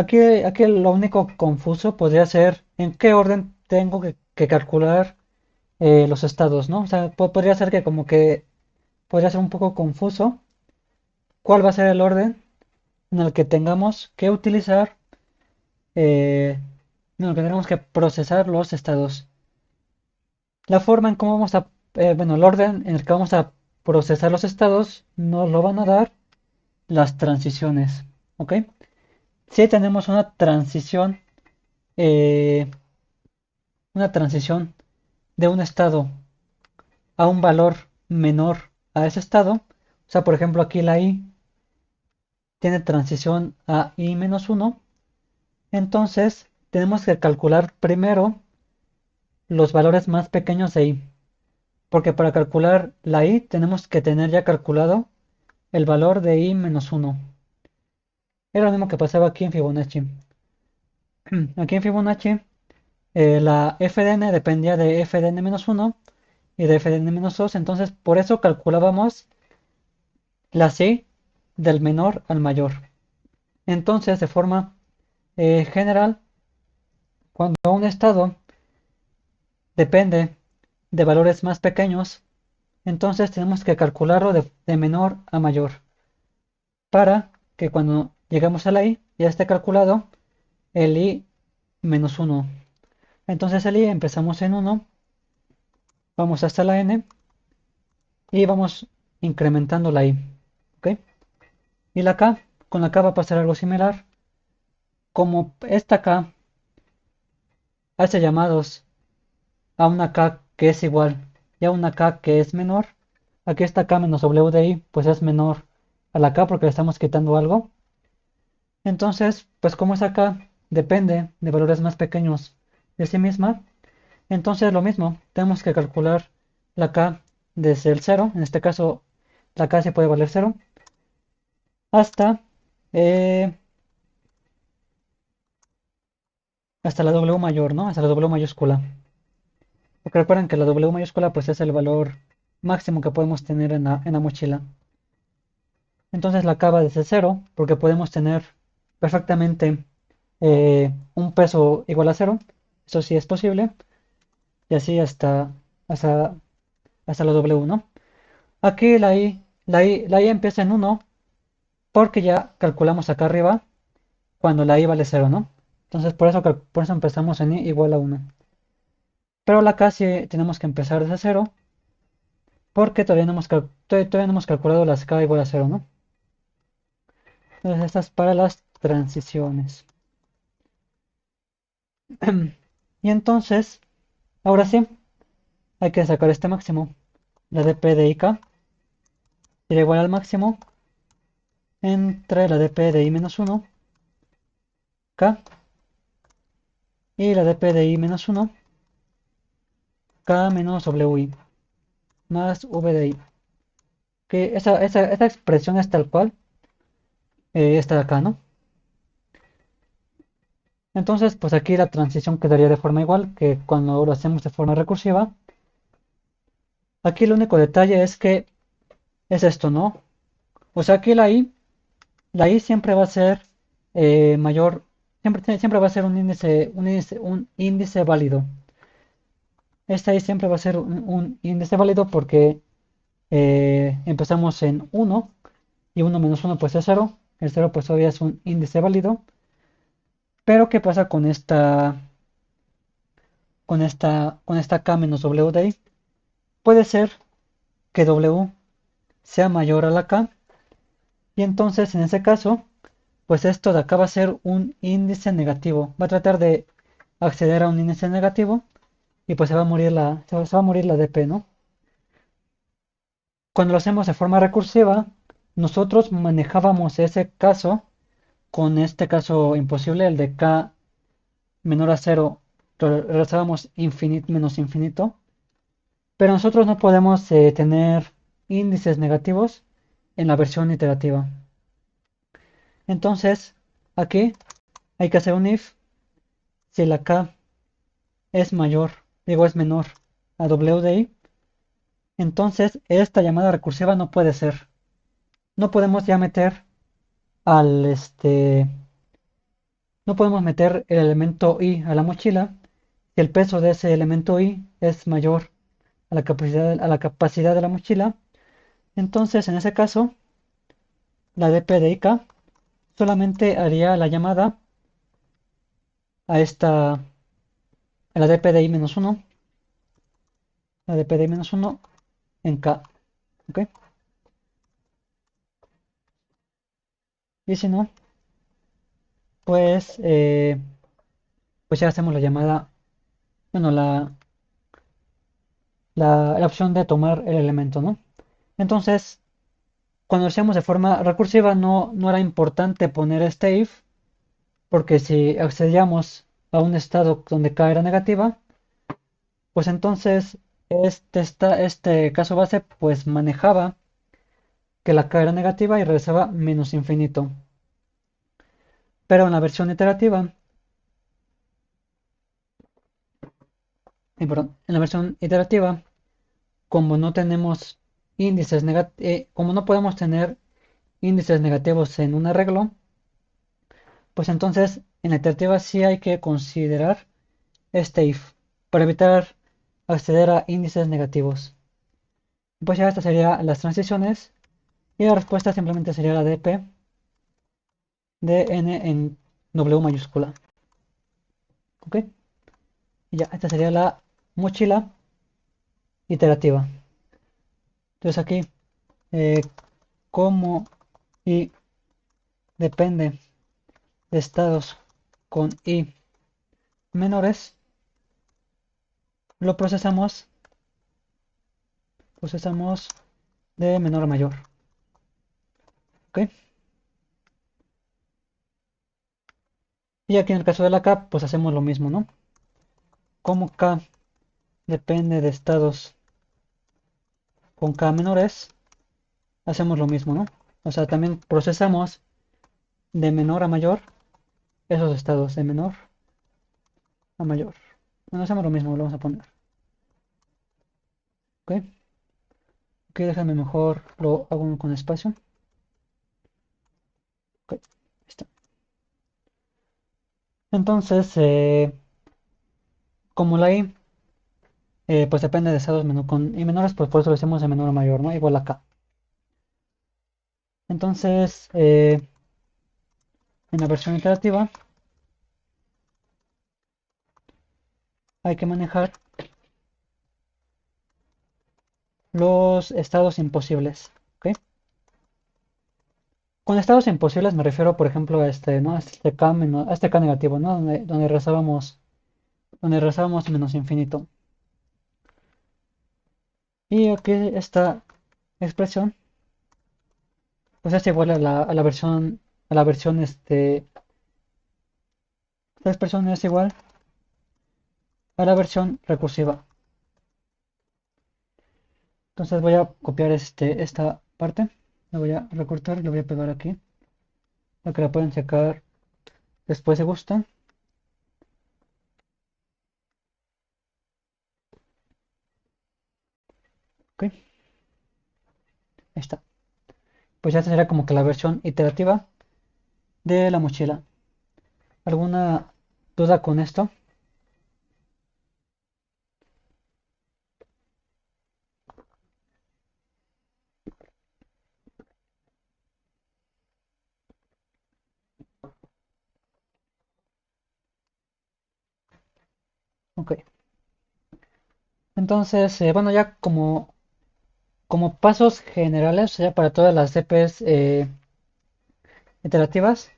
Aquí lo único confuso podría ser en qué orden tengo que calcular los estados, ¿no? O sea, podría ser que como que podría ser un poco confuso cuál va a ser el orden en el que tengamos que utilizar, en el que tenemos que procesar los estados. La forma en cómo vamos a, bueno, el orden en el que vamos a procesar los estados nos lo van a dar las transiciones, ¿ok? Si tenemos eh, una transición de un estado a un valor menor a ese estado, o sea, por ejemplo, aquí la i tiene transición a i-1, entonces tenemos que calcular primero los valores más pequeños de i, porque para calcular la i tenemos que tener ya calculado el valor de i-1. Era lo mismo que pasaba aquí en Fibonacci. Aquí en Fibonacci la fdn dependía de fdn-1 y de fdn-2, entonces por eso calculábamos la c del menor al mayor. Entonces, de forma general, cuando un estado depende de valores más pequeños, entonces tenemos que calcularlo de menor a mayor para que cuando lleguemos a la i ya esté calculado el i-1. Entonces el i empezamos en 1, vamos hasta la n y vamos incrementando la i. ¿Ok? Y la k, con la k va a pasar algo similar. Como esta k hace llamados a una k que es igual y a una k que es menor, aquí esta k menos w de i pues es menor a la k porque le estamos quitando algo. Entonces, pues como esa k depende de valores más pequeños de sí misma, entonces lo mismo, tenemos que calcular la k desde el cero, en este caso la k se puede valer cero, hasta, eh, hasta la w mayor, ¿no? Hasta la w mayúscula. Porque recuerden que la W mayúscula pues es el valor máximo que podemos tener en la mochila. Entonces la acaba desde cero porque podemos tener perfectamente un peso igual a cero. Eso sí es posible. Y así hasta, hasta la W, ¿no? Aquí la I empieza en uno porque ya calculamos acá arriba cuando la I vale cero, ¿no? Entonces por eso empezamos en I igual a uno. Pero la K sí tenemos que empezar desde cero porque todavía no hemos calculado las K igual a cero, ¿no? Entonces estas para las transiciones. Y entonces, ahora sí, hay que sacar este máximo. La dp de ik será igual al máximo entre la dp de i-1, k, y la dp de i-1, k menos wi, más v de i. Que esa expresión es tal cual, esta de acá, ¿no? Entonces, pues aquí la transición quedaría de forma igual que cuando lo hacemos de forma recursiva. Aquí el único detalle es que es esto, ¿no? O sea, aquí la i siempre va a ser mayor, siempre va a ser un índice válido. Esta i siempre va a ser un índice válido porque empezamos en 1 y 1 menos 1 pues es 0. El 0 pues todavía es un índice válido. Pero ¿qué pasa con esta k menos w de i? Puede ser que w sea mayor a la k y entonces en ese caso pues esto de acá va a ser un índice negativo. Va a tratar de acceder a un índice negativo y pues se va a morir la dp, ¿no? Cuando lo hacemos de forma recursiva, nosotros manejábamos ese caso con este caso imposible, el de k menor a cero, regresábamos infinito menos infinito, pero nosotros no podemos tener índices negativos en la versión iterativa. Entonces, aquí hay que hacer un if si la k es mayor, digo es menor a w de i, entonces esta llamada recursiva no puede ser. No podemos ya meter al no podemos meter el elemento i a la mochila si el peso de ese elemento i es mayor a la capacidad de la mochila. Entonces, en ese caso, la dp de ik solamente haría la llamada a a la dp de i-1, la dp de i-1 en k, ¿ok? Y si no, pues, pues ya hacemos la llamada, bueno, la opción de tomar el elemento, ¿no? Entonces, cuando lo hacíamos de forma recursiva no era importante poner este if, porque si accedíamos a un estado donde k era negativa, pues entonces este caso base pues manejaba que la k era negativa y regresaba menos infinito. Pero en la versión iterativa, perdón, en la versión iterativa, como no tenemos como no podemos tener índices negativos en un arreglo, pues entonces en la iterativa sí hay que considerar este if para evitar acceder a índices negativos. Pues ya estas serían las transiciones y la respuesta simplemente sería la dp de n en W mayúscula. ¿Ok? Y ya, esta sería la mochila iterativa. Entonces aquí, eh, como y depende de estados con i menores, lo procesamos de menor a mayor. ¿Ok? Y aquí en el caso de la k, pues hacemos lo mismo, ¿no? Como k depende de estados con k menores, hacemos lo mismo, ¿no? O sea, también procesamos de menor a mayor esos estados, de menor a mayor. Bueno, hacemos lo mismo, lo vamos a poner. ¿Ok? Ok, déjame mejor, lo hago con espacio. Ok, está. Entonces, como la i, pues depende de estados con i menores, pues por eso lo hacemos de menor a mayor, ¿no? Igual acá. Entonces, en la versión iterativa hay que manejar los estados imposibles. ¿Ok? Con estados imposibles me refiero, por ejemplo, a este, ¿no? A este K negativo, ¿no? Donde rezábamos menos infinito. Y aquí esta expresión, pues es igual a la versión, esta expresión es igual a la versión recursiva. Entonces voy a copiar esta parte, la voy a recortar y la voy a pegar aquí, para que la puedan checar después si gustan. Ok, ahí está. Pues ya esta será como que la versión iterativa de la mochila. ¿Alguna duda con esto? Ok. Entonces, bueno, ya como pasos generales, ya para todas las CPs iterativas,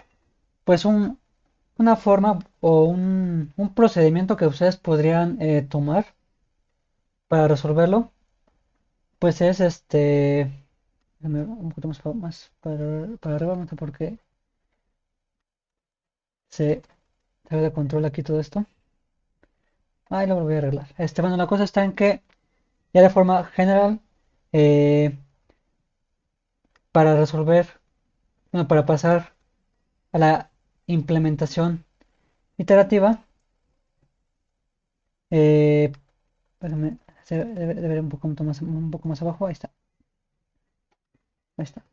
pues una forma o un procedimiento que ustedes podrían tomar para resolverlo, pues es déjame un poquito más para arriba, no sé por qué se sale de control aquí todo esto. Ahí lo voy a arreglar. Bueno, la cosa está en que ya de forma general, eh, para resolver, bueno, para pasar a la implementación iterativa, eh, déjame debe ver un poco más abajo. Ahí está. Ahí está.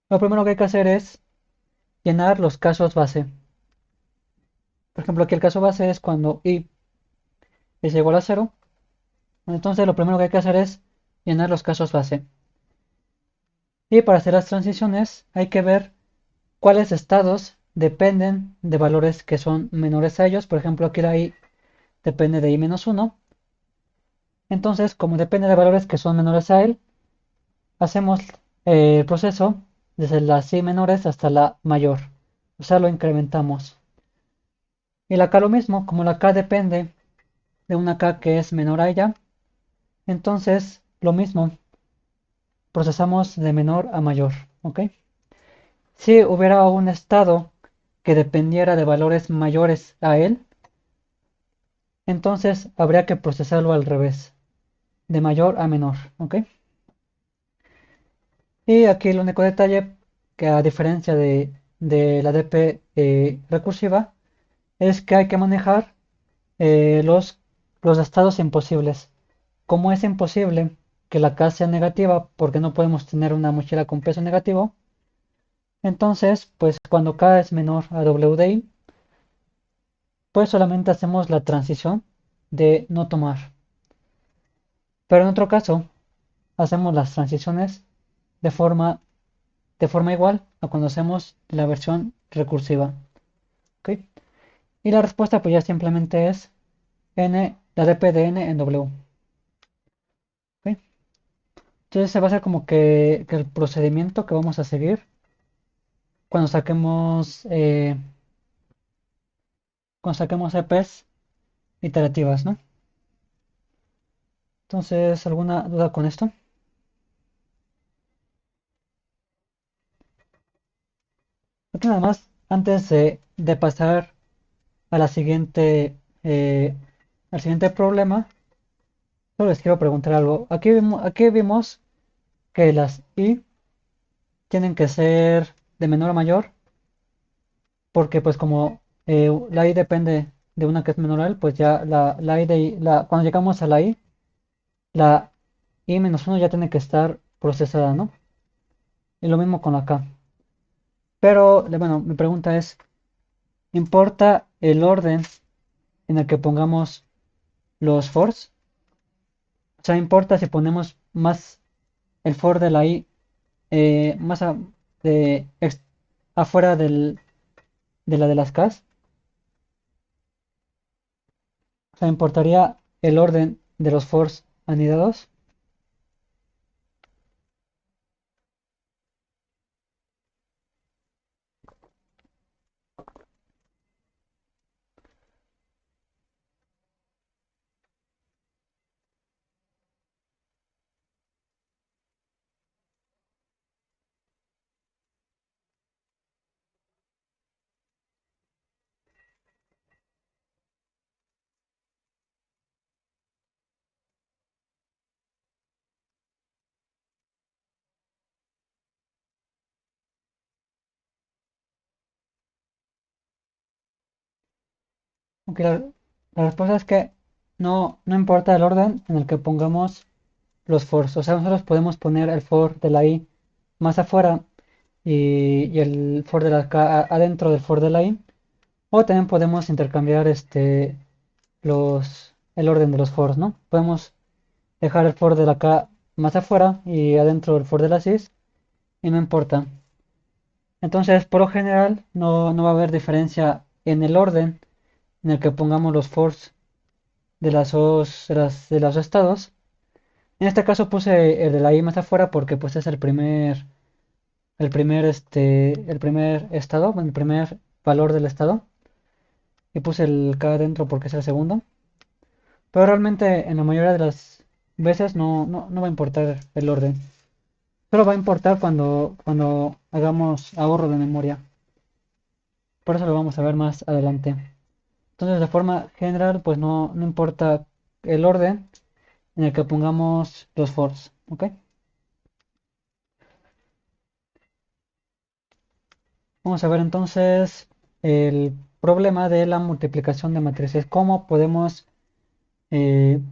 Lo primero que hay que hacer es llenar los casos base. Por ejemplo, aquí el caso base es cuando i es igual a cero. Entonces lo primero que hay que hacer es llenar los casos base. Y para hacer las transiciones hay que ver cuáles estados dependen de valores que son menores a ellos. Por ejemplo, aquí la i depende de i-1. Entonces, como depende de valores que son menores a él, hacemos el proceso desde las i menores hasta la mayor. O sea, lo incrementamos. Y la k lo mismo, como la k depende de una k que es menor a ella, entonces lo mismo, procesamos de menor a mayor. ¿Ok? Si hubiera un estado que dependiera de valores mayores a él, entonces habría que procesarlo al revés, de mayor a menor. ¿Ok? Y aquí el único detalle que a diferencia de la DP recursiva es que hay que manejar los estados imposibles. Como es imposible que la K sea negativa porque no podemos tener una mochila con peso negativo, entonces pues cuando K es menor a WDI, pues solamente hacemos la transición de no tomar. Pero en otro caso, hacemos las transiciones de forma, de forma igual a cuando hacemos la versión recursiva. ¿Ok? Y la respuesta pues ya simplemente es n, la dp de n en w. ¿Ok? Entonces se va a hacer como que el procedimiento que vamos a seguir cuando saquemos EPs iterativas, ¿no? Entonces, ¿alguna duda con esto? Aquí nada más, antes de pasar a la eh, al siguiente problema, solo les quiero preguntar algo. Aquí vimos que las i tienen que ser de menor a mayor, porque pues como la i depende de una que es menor a él, pues ya la i cuando llegamos a la i-1 ya tiene que estar procesada, ¿no? Y lo mismo con la k. Pero, bueno, mi pregunta es, ¿importa el orden en el que pongamos los fors? O sea, ¿importa si ponemos más el for de la i más de, afuera de la de las k's? O sea, ¿importaría el orden de los fors anidados? Aunque la respuesta es que no importa el orden en el que pongamos los fors. O sea, nosotros podemos poner el for de la i más afuera y el for de la k adentro del for de la i. O también podemos intercambiar el orden de los fors, ¿no? Podemos dejar el for de la k más afuera y adentro el for de la cis y no importa. Entonces, por lo general, no va a haber diferencia en el orden en el que pongamos los fors de los estados. En este caso puse el de la i más afuera porque pues es el primer estado, bueno, el primer valor del estado. Y puse el k adentro porque es el segundo. Pero realmente en la mayoría de las veces no va a importar el orden. Solo va a importar cuando hagamos ahorro de memoria. Por eso lo vamos a ver más adelante. Entonces, de forma general, pues no importa el orden en el que pongamos los fors. ¿Ok? Vamos a ver entonces el problema de la multiplicación de matrices. ¿Cómo podemos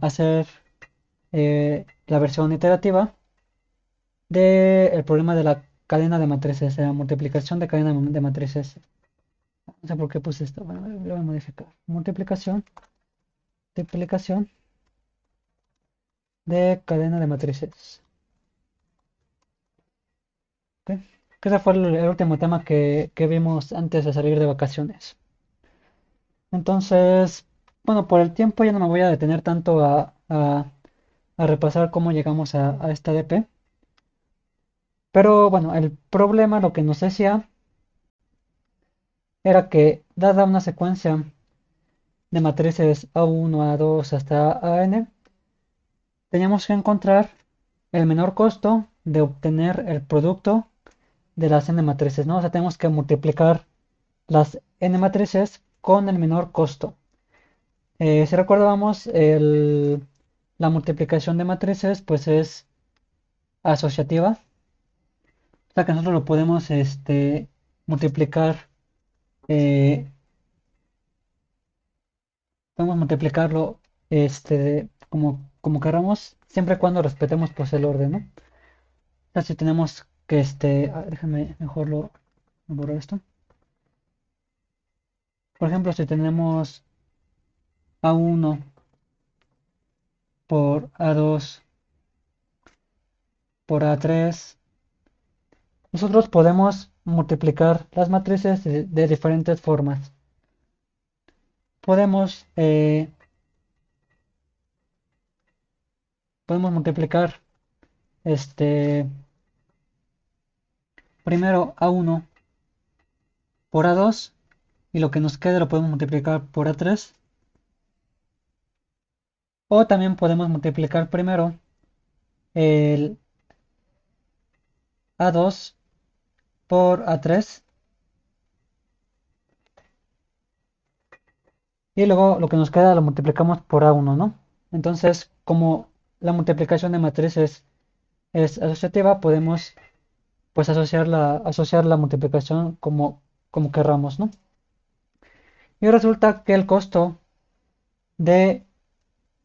hacer la versión iterativa del problema de la cadena de matrices, la multiplicación de cadena de matrices. No sé por qué puse esto, bueno, lo voy a modificar. Multiplicación de cadena de matrices. ¿Ok? Que ese fue el último tema que vimos antes de salir de vacaciones. Entonces, bueno, por el tiempo ya no me voy a detener tanto a repasar cómo llegamos a esta DP. Pero bueno, el problema, lo que nos decía, era que dada una secuencia de matrices A1, A2 hasta AN, teníamos que encontrar el menor costo de obtener el producto de las n matrices, ¿no? O sea, tenemos que multiplicar las n matrices con el menor costo. Si recordábamos, la multiplicación de matrices pues es asociativa, o sea que nosotros lo podemos multiplicar, eh, podemos multiplicarlo como queramos, siempre y cuando respetemos pues el orden, ¿no? O sea, si tenemos que déjame mejor lo borrar esto. Por ejemplo, si tenemos A1 por A2 por A3, nosotros podemos multiplicar las matrices de diferentes formas. Podemos multiplicar este primero A1 por A2 y lo que nos quede lo podemos multiplicar por A3. O también podemos multiplicar primero el A2 por A3 y luego lo que nos queda lo multiplicamos por A1, ¿no? Entonces, como la multiplicación de matrices es asociativa, podemos pues asociar la multiplicación como querramos, ¿no? Y resulta que el costo de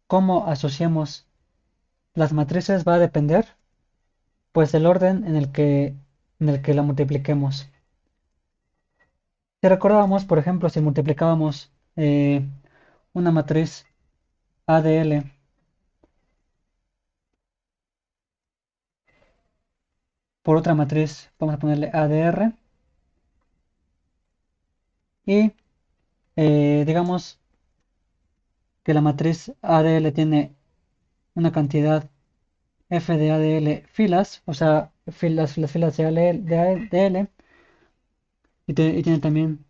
cómo asociemos las matrices va a depender pues del orden en el que la multipliquemos. Si recordábamos, por ejemplo, si multiplicábamos una matriz ADL por otra matriz, vamos a ponerle ADR, y digamos que la matriz ADL tiene una cantidad F de ADL filas, o sea, las filas de ADL, y tiene también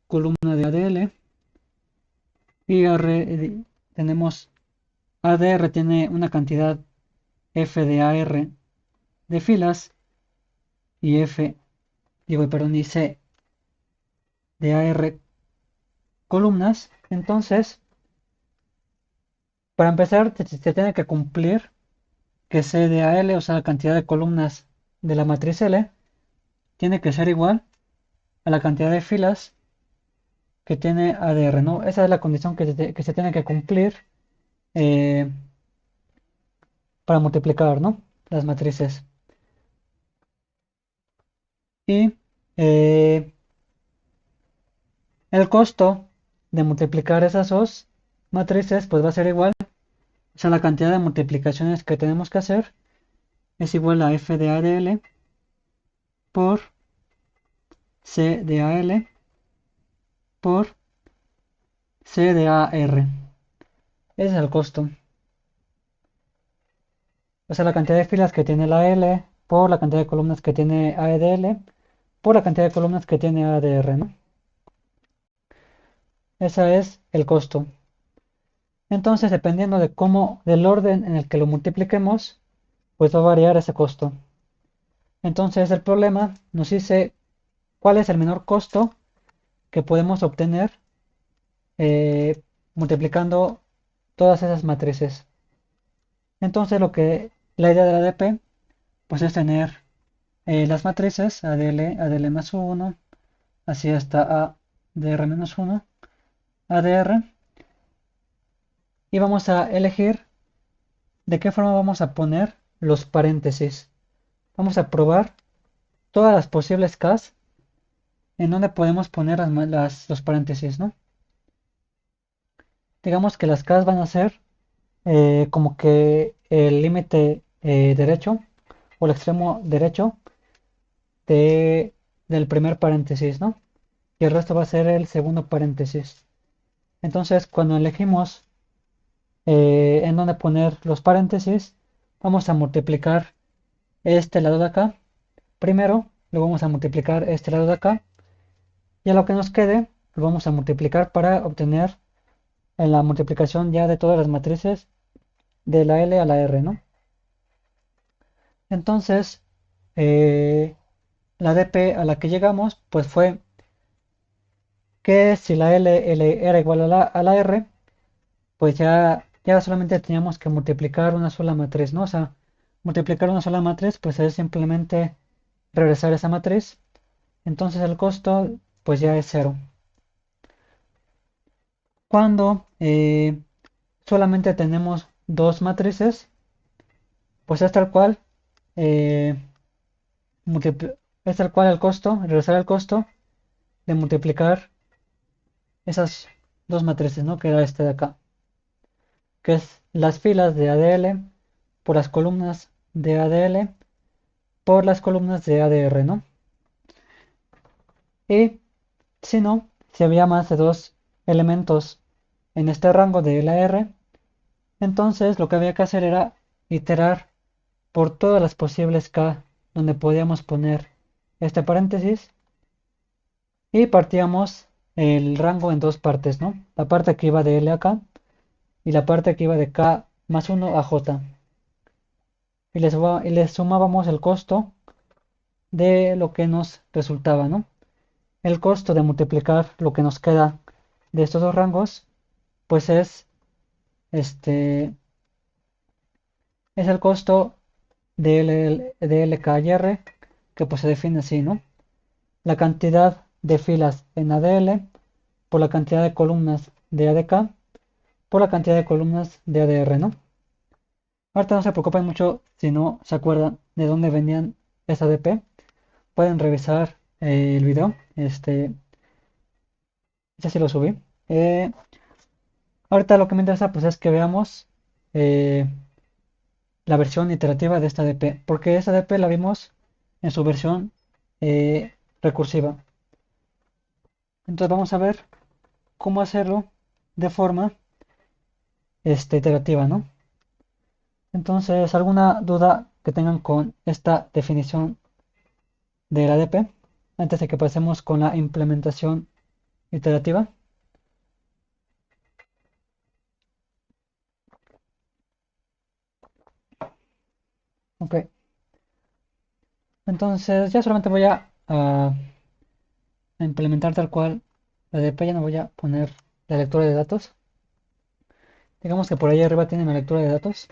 columna de ADL, y tenemos ADR tiene una cantidad F de AR de filas, y perdón, y C de AR columnas. Entonces, para empezar, se tiene que cumplir que C de AL, o sea, la cantidad de columnas de la matriz L, tiene que ser igual a la cantidad de filas que tiene ADR, ¿no? Esa es la condición que se tiene que cumplir eh, para multiplicar, ¿no? Las matrices. Y el costo de multiplicar esas dos matrices, pues va a ser igual. O sea, la cantidad de multiplicaciones que tenemos que hacer es igual a F de ADL por C de AL por C de AR. Ese es el costo. O sea, la cantidad de filas que tiene la L por la cantidad de columnas que tiene AEDL por la cantidad de columnas que tiene ADR, ¿no? Ese es el costo. Entonces, dependiendo del orden en el que lo multipliquemos, pues va a variar ese costo. Entonces, el problema nos dice cuál es el menor costo que podemos obtener eh, multiplicando todas esas matrices. Entonces, la idea de la DP, pues es tener las matrices ADL, ADL más 1, así hasta ADR menos 1, ADR, y vamos a elegir de qué forma vamos a poner los paréntesis. Vamos a probar todas las posibles Ks en donde podemos poner los paréntesis, ¿no? Digamos que las Ks van a ser como que el límite derecho o el extremo derecho de, del primer paréntesis, ¿no? Y el resto va a ser el segundo paréntesis. Entonces, cuando elegimos en dónde poner los paréntesis, vamos a multiplicar este lado de acá primero, lo vamos a multiplicar este lado de acá, y a lo que nos quede lo vamos a multiplicar para obtener en la multiplicación ya de todas las matrices de la L a la R, ¿no? Entonces, eh, la DP a la que llegamos, pues fue que si la L era igual a la R, pues ya solamente teníamos que multiplicar una sola matriz, ¿no? O sea, multiplicar una sola matriz, pues es simplemente regresar esa matriz. Entonces el costo, pues ya es cero. Cuando solamente tenemos dos matrices, pues eh, es tal cual el costo, regresar el costo de multiplicar esas dos matrices, ¿no? Que era este de acá, que es las filas de ADL por las columnas de ADL por las columnas de ADR, ¿no? Y si no, si había más de dos elementos en este rango de LR, entonces lo que había que hacer era iterar por todas las posibles K donde podíamos poner este paréntesis y partíamos el rango en dos partes, ¿no? La parte que iba de L a K y la parte que iba de K más 1 a J. Y les sumábamos el costo de lo que nos resultaba, ¿no? El costo de multiplicar lo que nos queda de estos dos rangos, pues este, es el costo de LK y R, que pues se define así, ¿no? La cantidad de filas en ADL por la cantidad de columnas de ADK por la cantidad de columnas de ADR, ¿no? Ahorita no se preocupen mucho si no se acuerdan de dónde venían esa ADP. Pueden revisar el video. Ya sí lo subí. Ahorita lo que me interesa pues es que veamos eh, la versión iterativa de esta ADP, porque esta ADP la vimos en su versión recursiva. Entonces vamos a ver cómo hacerlo de forma iterativa, ¿no? Entonces, ¿alguna duda que tengan con esta definición del ADP antes de que pasemos con la implementación iterativa? Ok, entonces ya solamente voy a implementar tal cual la ADP, ya no voy a poner la lectura de datos. Digamos que por ahí arriba tienen la lectura de datos.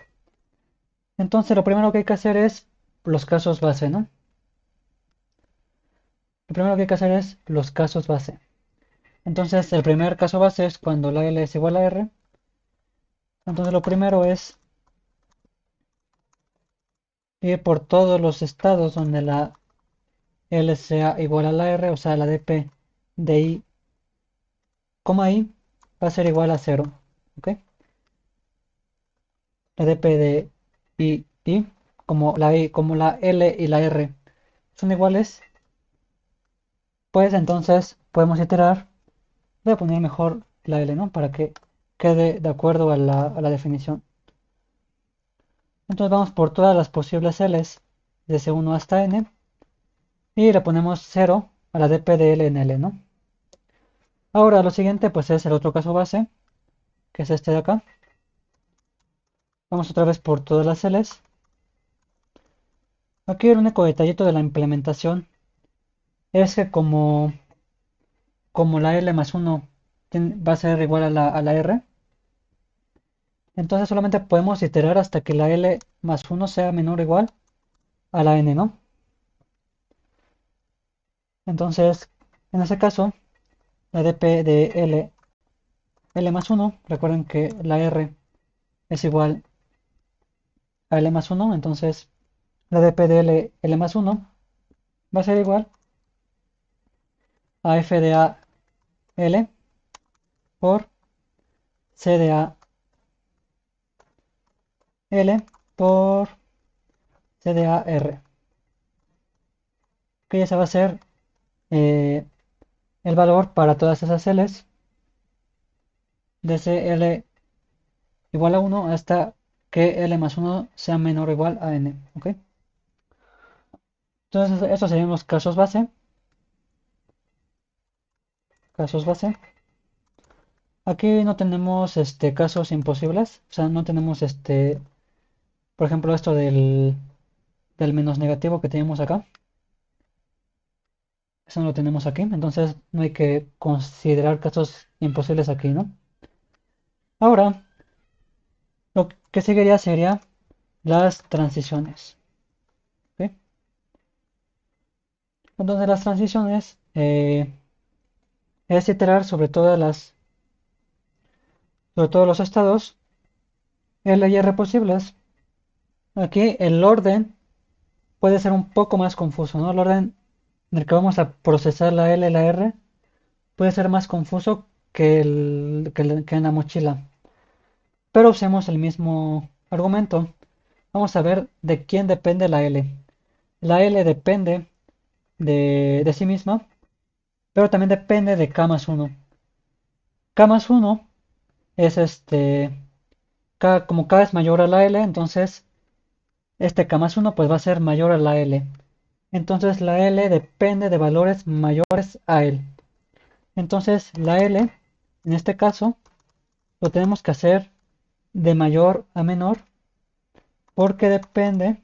Entonces, lo primero que hay que hacer es los casos base, ¿no? Lo primero que hay que hacer es los casos base. Entonces, el primer caso base es cuando la L es igual a R. Entonces, lo primero es ir por todos los estados donde la L sea igual a la R, o sea, la dp de I, I va a ser igual a cero, ¿ok? La dp de I, como la L y la R son iguales, pues entonces podemos iterar. Voy a poner mejor la L, ¿no? Para que quede de acuerdo a la definición. Entonces vamos por todas las posibles L's, desde 1 hasta N, y le ponemos 0 a la dp de L en L, ¿no? Ahora lo siguiente pues es el otro caso base, que es este de acá. Vamos otra vez por todas las L's. Aquí el único detallito de la implementación es que como la L más 1 va a ser igual a la R, entonces solamente podemos iterar hasta que la L más 1 sea menor o igual a la N, ¿no? Entonces, en ese caso, la dp de L más 1, recuerden que la R es igual a L más 1, entonces la dp de L más 1 va a ser igual a f de a l por c de a l por c de a r, que ya se va a ser eh, el valor para todas esas l's de cl igual a 1 hasta que l más 1 sea menor o igual a n, ¿ok? Entonces, estos serían los casos base. Casos base. Aquí no tenemos casos imposibles, o sea, no tenemos por ejemplo, esto del menos negativo que tenemos acá. Eso no lo tenemos aquí, entonces no hay que considerar casos imposibles aquí, ¿no? Ahora, lo que seguiría sería las transiciones, ¿ok? Entonces, las transiciones es iterar sobre todos los estados L y R posibles. Aquí el orden puede ser un poco más confuso, ¿no? El orden en el que vamos a procesar la L y la R puede ser más confuso que en la mochila. Pero usemos el mismo argumento. Vamos a ver de quién depende la L. La L depende de sí misma, pero también depende de K más 1. K más 1 es como K es mayor a la L, entonces este K más 1 pues va a ser mayor a la L. Entonces la L depende de valores mayores a L. Entonces la L, en este caso, lo tenemos que hacer de mayor a menor porque depende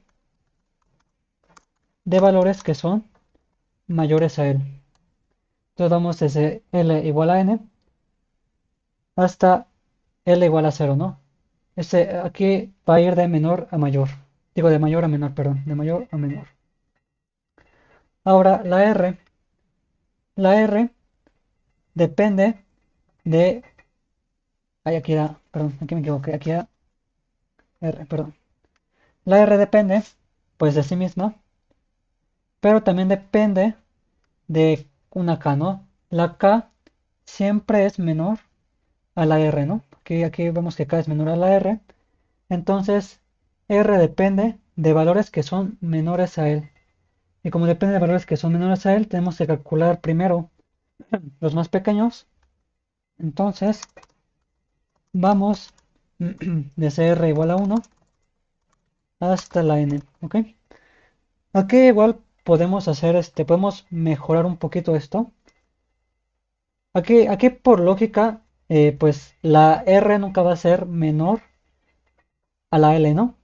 de valores que son mayores a L. Entonces vamos desde L igual a N hasta L igual a 0, ¿no? Aquí va a ir de menor a mayor. Digo, de mayor a menor, perdón, de mayor a menor. Ahora la R depende de... Ay, aquí era, perdón, aquí me equivoqué, aquí era R, perdón. La R depende, pues, de sí misma, pero también depende de una K, ¿no? La K siempre es menor a la R, ¿no? Aquí vemos que K es menor a la R, entonces R depende de valores que son menores a él. Y como depende de valores que son menores a él, tenemos que calcular primero los más pequeños. Entonces, vamos desde R igual a 1 hasta la N, ¿ok? Aquí igual podemos hacer podemos mejorar un poquito esto. Aquí por lógica, pues la R nunca va a ser menor a la L, ¿no?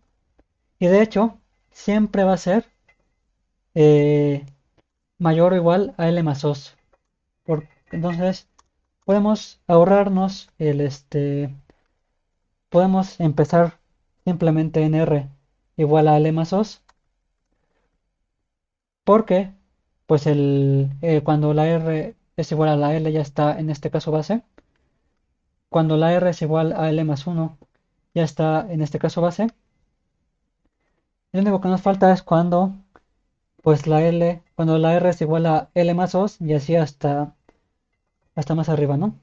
Y de hecho, siempre va a ser eh, mayor o igual a L más 2. Entonces, podemos ahorrarnos podemos empezar simplemente en R igual a L más 2, porque pues cuando la R es igual a la L ya está en este caso base. Cuando la R es igual a L más 1 ya está en este caso base. Lo único que nos falta es pues cuando la R es igual a L más 2 y así hasta más arriba, ¿no?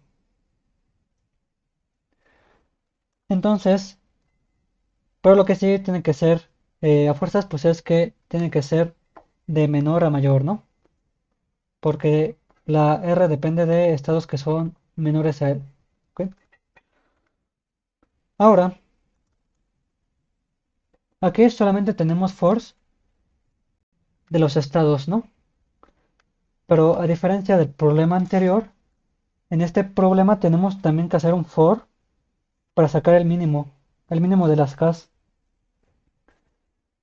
Entonces, pero lo que sí tiene que ser a fuerzas, pues es que tiene que ser de menor a mayor, ¿no? Porque la R depende de estados que son menores a él. ¿Ok? Ahora, aquí solamente tenemos force de los estados, ¿no? Pero a diferencia del problema anterior, en este problema tenemos también que hacer un for para sacar el mínimo de las Ks.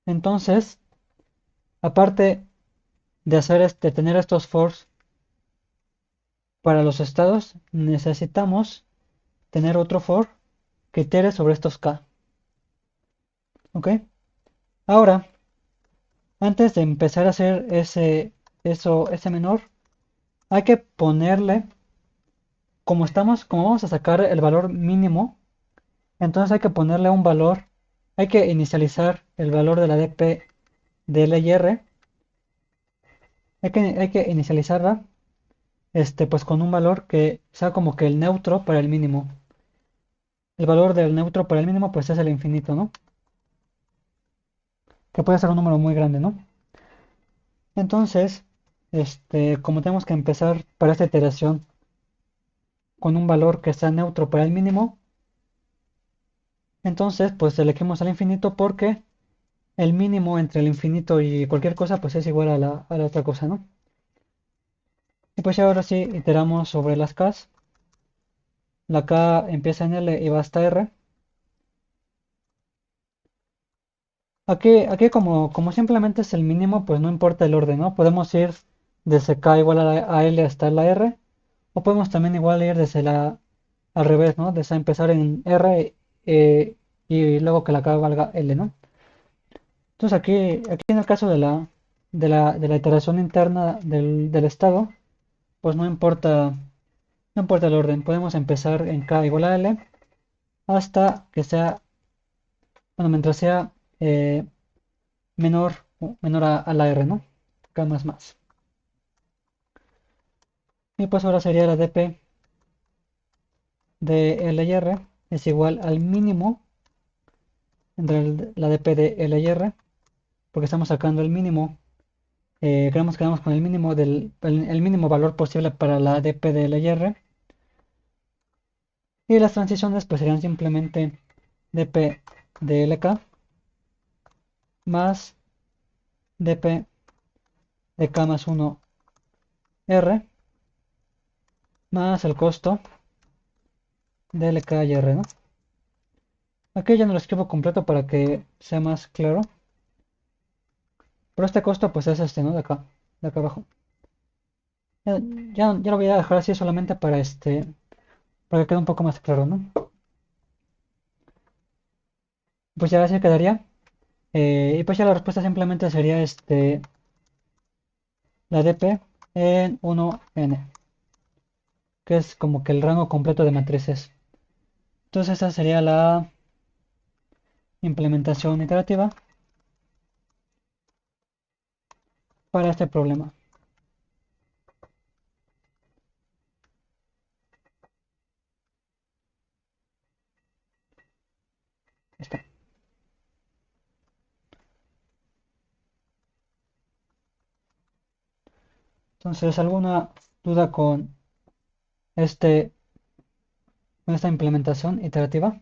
Entonces, aparte de tener estos fors para los estados, necesitamos tener otro for que itere sobre estos K. ¿Ok? Ahora, antes de empezar a hacer ese menor, hay que ponerle, como vamos a sacar el valor mínimo, entonces hay que ponerle un valor, hay que inicializar el valor de la dp de L y R Hay que inicializarla pues con un valor que sea como que el neutro para el mínimo. El valor del neutro para el mínimo pues es el infinito, ¿no? Que puede ser un número muy grande, ¿no? Entonces, como tenemos que empezar para esta iteración con un valor que sea neutro para el mínimo, entonces pues elegimos al infinito porque el mínimo entre el infinito y cualquier cosa pues es igual a la otra cosa, ¿no? Y pues ya ahora sí iteramos sobre las k's. La k empieza en L y va hasta R. Aquí como simplemente es el mínimo, pues no importa el orden, ¿no? Podemos ir desde k igual a L hasta la R, o podemos también igual ir desde al revés, ¿no? Desde empezar en R y luego que la k valga L, ¿no? Entonces aquí en el caso de la iteración interna del estado, pues no importa el orden, podemos empezar en k igual a L hasta que sea, bueno, mientras sea menor a la R, ¿no? K más más. Y pues ahora sería la dp de L y R es igual al mínimo entre la dp de L y R, porque estamos sacando el mínimo, queremos con el mínimo el mínimo valor posible para la dp de L y R. Y las transiciones pues serían simplemente dp de LK más dp de K más 1 R más el costo de LK y R, ¿no? Aquí ya no lo escribo completo para que sea más claro. Pero este costo pues es ¿no? De acá abajo. Ya lo voy a dejar así solamente para que quede un poco más claro, ¿no? Pues ya así quedaría. Y pues ya la respuesta simplemente sería la dp en 1n, que es como que el rango completo de matrices. Entonces esa sería la implementación iterativa para este problema. Está. Entonces, ¿alguna duda este, con esta implementación iterativa?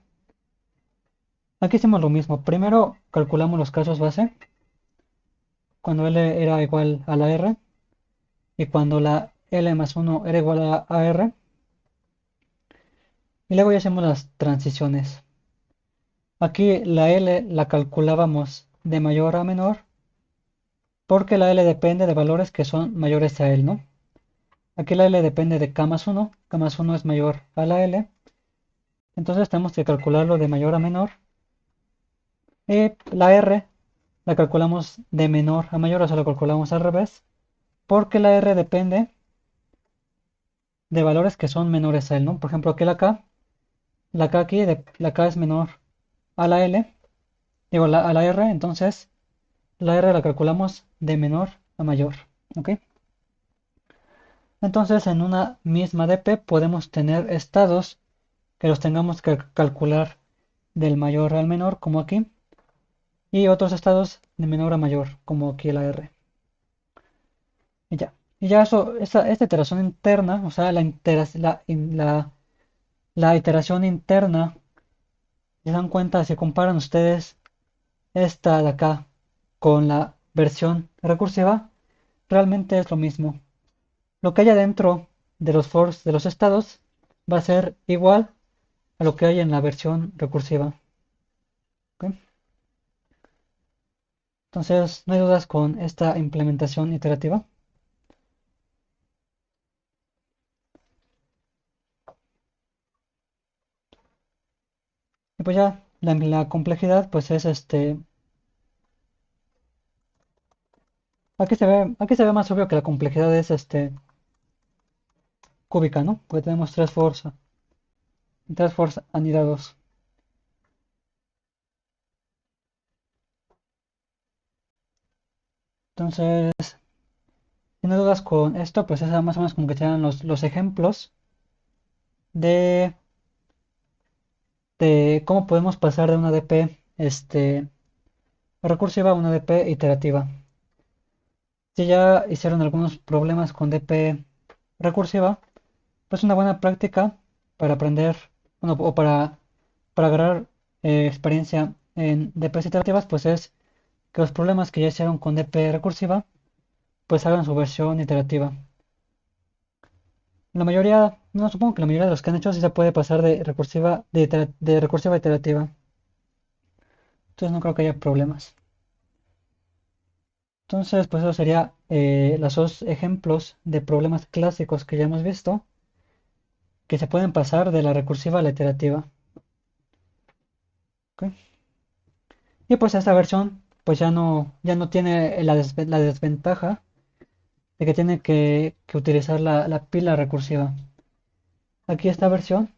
Aquí hicimos lo mismo. Primero calculamos los casos base, cuando L era igual a la R y cuando la L más 1 era igual a R. Y luego ya hacemos las transiciones. Aquí la L la calculábamos de mayor a menor porque la L depende de valores que son mayores a L, ¿no? Aquí la L depende de K más 1 es mayor a la L, entonces tenemos que calcularlo de mayor a menor. Y la R la calculamos de menor a mayor, o sea, lo calculamos al revés, porque la R depende de valores que son menores a L, ¿no? Por ejemplo, aquí la K aquí, la K es menor a la L, digo, a la R, entonces la R la calculamos de menor a mayor, ¿ok? Entonces en una misma dp podemos tener estados que los tengamos que calcular del mayor al menor, como aquí, y otros estados de menor a mayor, como aquí la R. Y ya eso, esta iteración interna, o sea, la iteración interna, si se dan cuenta, si comparan ustedes esta de acá con la versión recursiva, realmente es lo mismo. Lo que hay adentro de los fors de los estados va a ser igual a lo que hay en la versión recursiva. ¿Ok? Entonces, no hay dudas con esta implementación iterativa. Y pues ya, la complejidad, pues es aquí se ve más obvio que la complejidad es cúbica, ¿no? Porque tenemos tres fors anidados. Entonces, tiene dudas con esto, pues es más o menos como que te dan los ejemplos de, de cómo podemos pasar de una DP recursiva a una DP iterativa. Si ya hicieron algunos problemas con DP recursiva, pues una buena práctica para aprender, bueno, o para agarrar experiencia en DPs iterativas, pues es que los problemas que ya hicieron con DP recursiva, pues hagan su versión iterativa. La mayoría, no supongo que la mayoría de los que han hecho sí se puede pasar de recursiva, de recursiva a iterativa. Entonces no creo que haya problemas. Entonces, pues eso sería los dos ejemplos de problemas clásicos que ya hemos visto, que se pueden pasar de la recursiva a la iterativa. ¿Ok? Y pues esta versión, pues ya no tiene la desventaja de que tiene que utilizar la pila recursiva. Aquí esta versión,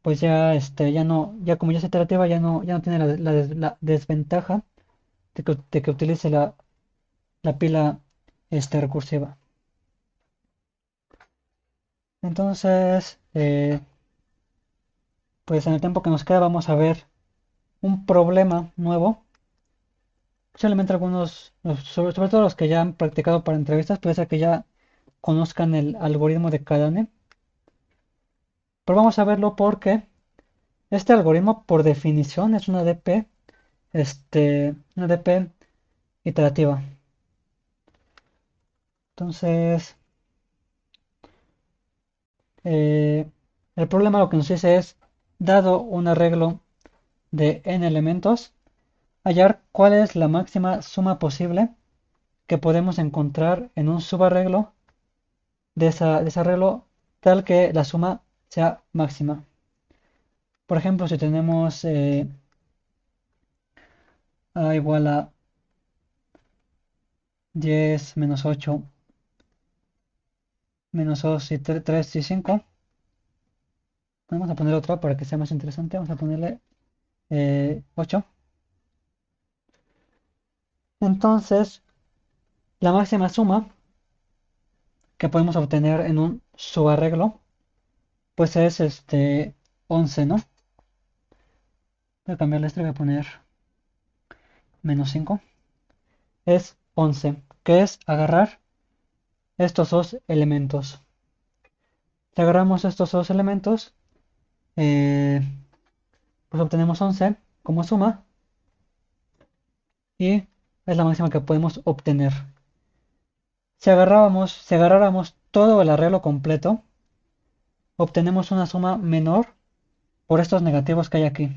pues ya no, ya como ya es iterativa, ya no tiene la desventaja de que utilice la pila recursiva. Entonces, pues en el tiempo que nos queda vamos a ver un problema nuevo. Posiblemente algunos, sobre todo los que ya han practicado para entrevistas, puede ser que ya conozcan el algoritmo de Kadane. Pero vamos a verlo porque este algoritmo por definición es una DP iterativa. Entonces, eh, el problema lo que nos dice es, dado un arreglo de n elementos, hallar cuál es la máxima suma posible que podemos encontrar en un subarreglo de ese arreglo tal que la suma sea máxima. Por ejemplo, si tenemos A igual a 10 menos 8 menos 2 y 3 y 5, vamos a poner otra para que sea más interesante. Vamos a ponerle 8. Entonces, la máxima suma que podemos obtener en un subarreglo, pues es 11, ¿no? Voy a cambiar esto y voy a poner menos 5. Es 11, que es agarrar estos dos elementos. Si agarramos estos dos elementos, eh, pues obtenemos 11 como suma y es la máxima que podemos obtener. Si agarráramos todo el arreglo completo, obtenemos una suma menor por estos negativos que hay aquí.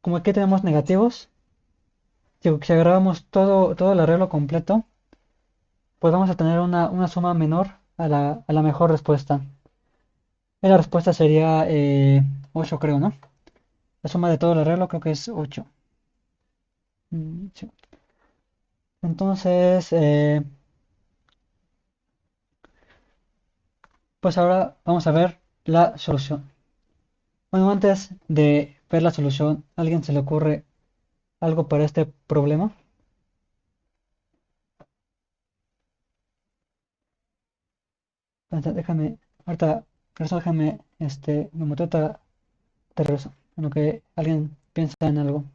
Como aquí tenemos negativos, si agarráramos todo el arreglo completo, pues vamos a tener una suma menor a la mejor respuesta. Y la respuesta sería 8, creo, ¿no? La suma de todo el arreglo creo que es 8. Sí. Entonces, pues ahora vamos a ver la solución. Bueno, antes de ver la solución, ¿a alguien se le ocurre algo para este problema? Espérate, déjame, ahorita, eso déjame, me muteo, te regreso. En lo que alguien piensa en algo.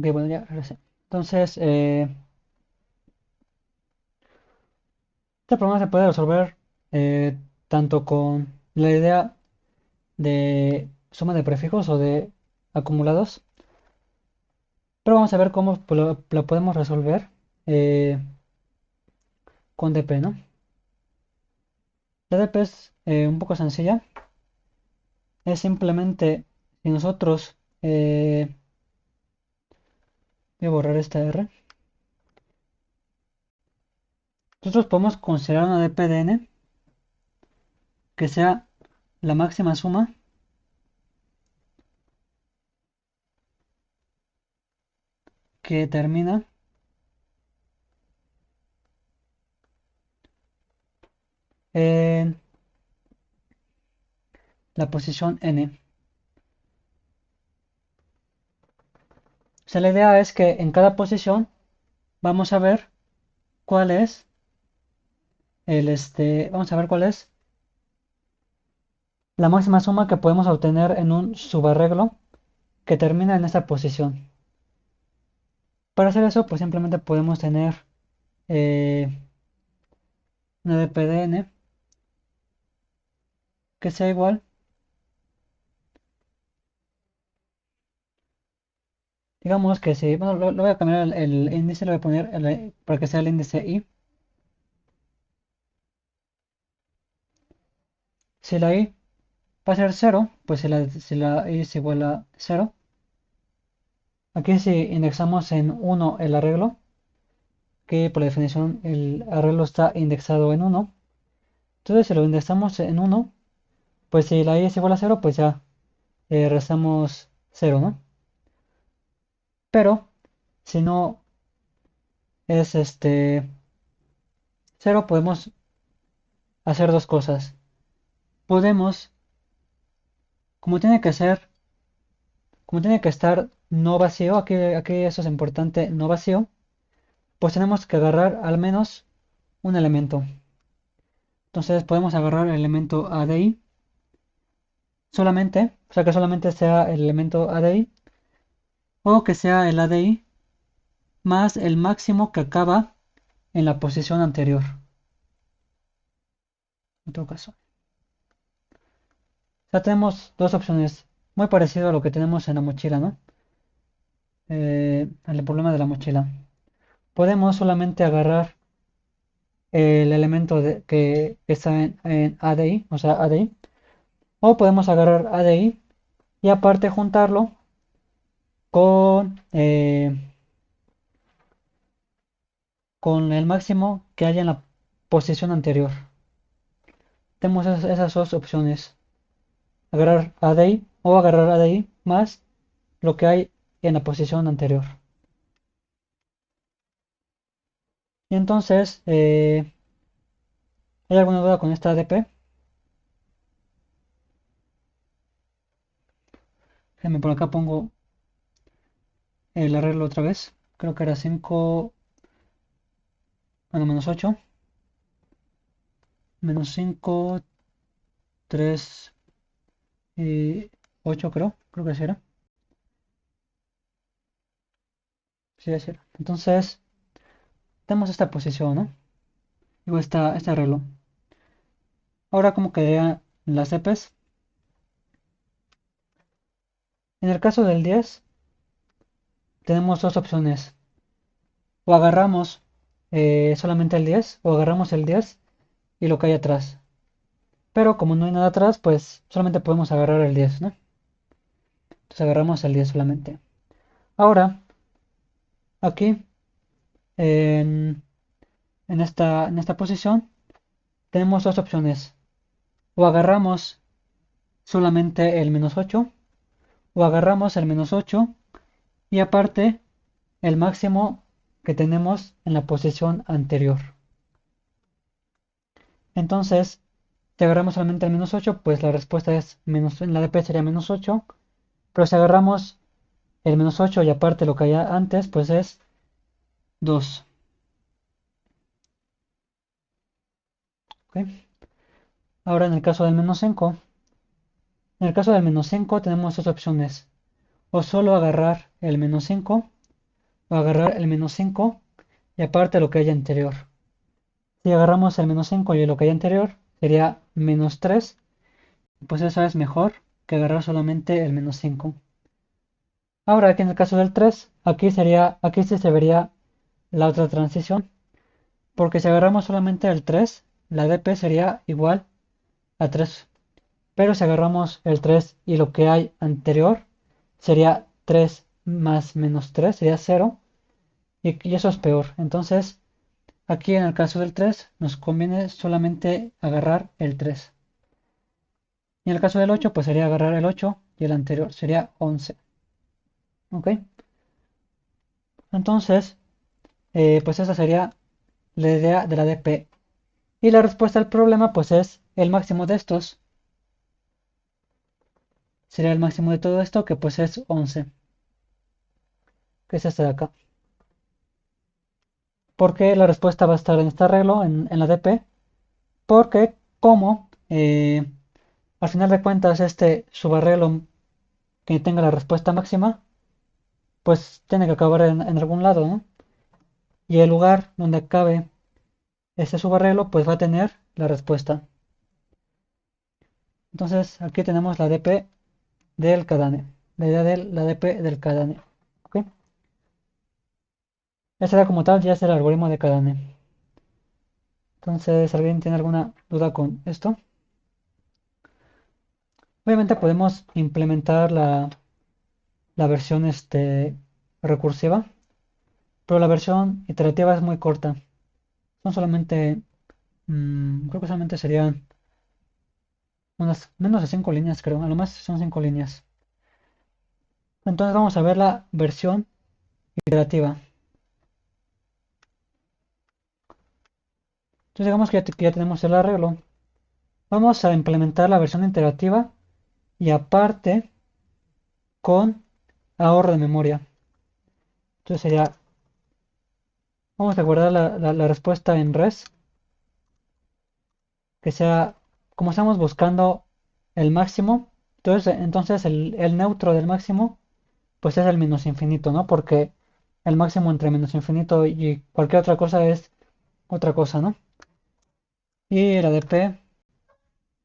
Ok, bueno, ya regresé. Entonces, este problema se puede resolver eh, tanto con la idea de suma de prefijos o de acumulados, pero vamos a ver cómo lo podemos resolver eh, con DP, ¿no? La DP es un poco sencilla, es simplemente si nosotros, voy a borrar esta R, nosotros podemos considerar una DP de n que sea la máxima suma que termina en la posición n. O sea, la idea es que en cada posición vamos a ver cuál es vamos a ver cuál es la máxima suma que podemos obtener en un subarreglo que termina en esta posición. Para hacer eso, pues simplemente podemos tener eh, una dpdn que sea igual, digamos que si, bueno, lo voy a cambiar el índice, lo voy a poner para que sea el índice i. Si la i va a ser 0, pues si la i es igual a 0, aquí si indexamos en 1 el arreglo, que por definición el arreglo está indexado en 1, entonces si lo indexamos en 1, pues si la i es igual a 0, pues ya restamos 0, ¿no? Pero si no es 0, podemos hacer dos cosas. Podemos, como tiene que ser, como tiene que estar no vacío, aquí eso es importante, no vacío, pues tenemos que agarrar al menos un elemento. Entonces podemos agarrar el elemento ADI solamente, o sea que solamente sea el elemento ADI, o que sea el ADI más el máximo que acaba en la posición anterior. En todo caso. Ya tenemos dos opciones, muy parecido a lo que tenemos en la mochila, ¿no? El problema de la mochila. Podemos solamente agarrar el elemento que está en ADI, o sea, ADI, o podemos agarrar ADI y aparte juntarlo con el máximo que haya en la posición anterior. Tenemos esas dos opciones, agarrar ADI o agarrar ADI más lo que hay en la posición anterior. Y entonces, ¿hay alguna duda con esta ADP? Déjenme por acá pongo el arreglo otra vez. Creo que era 5, bueno, menos 8, menos 5, 3 y 8 creo que sí era. Sí, así era. Entonces, tenemos esta posición, ¿no? Digo, este arreglo. Ahora, ¿cómo quedarían las CPs? En el caso del 10, tenemos dos opciones. O agarramos solamente el 10, o agarramos el 10 y lo que hay atrás. Pero como no hay nada atrás, pues solamente podemos agarrar el 10, ¿no? Entonces agarramos el 10 solamente. Ahora, aquí, en, en esta posición, tenemos dos opciones. O agarramos solamente el menos 8, o agarramos el menos 8 y aparte el máximo que tenemos en la posición anterior. Entonces, si agarramos solamente el menos 8, pues la respuesta es menos, en la DP sería menos 8, pero si agarramos el menos 8 y aparte lo que haya antes, pues es 2. ¿Ok? Ahora en el caso del menos 5, en el caso del menos 5 tenemos dos opciones. O solo agarrar el menos 5 o agarrar el menos 5 y aparte lo que hay anterior. Si agarramos el menos 5 y lo que hay anterior, sería menos 3. Pues eso es mejor que agarrar solamente el menos 5. Ahora aquí en el caso del 3, aquí sí se vería la otra transición. Porque si agarramos solamente el 3, la dp sería igual a 3. Pero si agarramos el 3 y lo que hay anterior, sería 3 más menos 3, sería 0. Y eso es peor. Entonces, aquí en el caso del 3, nos conviene solamente agarrar el 3. Y en el caso del 8, pues sería agarrar el 8 y el anterior, sería 11. ¿Ok? Entonces, pues esa sería la idea de la DP. Y la respuesta al problema, pues es el máximo de estos. Sería el máximo de todo esto, que pues es 11, que es este de acá. Porque la respuesta va a estar en este arreglo, en la DP. Porque como al final de cuentas este subarreglo que tenga la respuesta máxima, pues tiene que acabar en algún lado, ¿no? Y el lugar donde acabe este subarreglo, pues va a tener la respuesta. Entonces aquí tenemos la DP del cadane. La idea de la DP del cadane. ¿Ok? Ese era como tal, ya es el algoritmo de cadane. Entonces, ¿alguien tiene alguna duda con esto? Obviamente podemos implementar la versión recursiva, pero la versión iterativa es muy corta. Son solamente, creo que solamente serían unas menos de 5 líneas, creo. A lo más son 5 líneas. Entonces vamos a ver la versión iterativa. Entonces digamos que ya tenemos el arreglo. Vamos a implementar la versión iterativa y aparte con ahorro de memoria. Entonces sería, vamos a guardar la respuesta en res, que sea, como estamos buscando el máximo, entonces el neutro del máximo, pues es el menos infinito, ¿no? Porque el máximo entre menos infinito y cualquier otra cosa es otra cosa, ¿no? Y la de p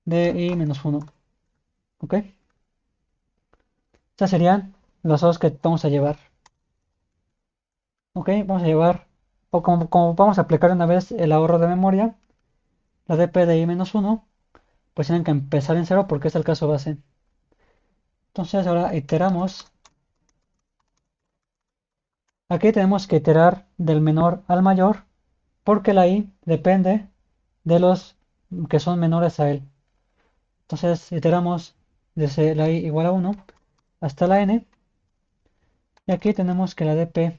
de i menos 1, ¿ok? Estas serían las dos que vamos a llevar, ¿ok? Vamos a llevar, o como vamos a aplicar una vez el ahorro de memoria, la de p de i menos 1, pues tienen que empezar en cero porque es el caso base. Entonces ahora iteramos. Aquí tenemos que iterar del menor al mayor porque la i depende de los que son menores a él. Entonces iteramos desde la i igual a 1 hasta la n. Y aquí tenemos que la dp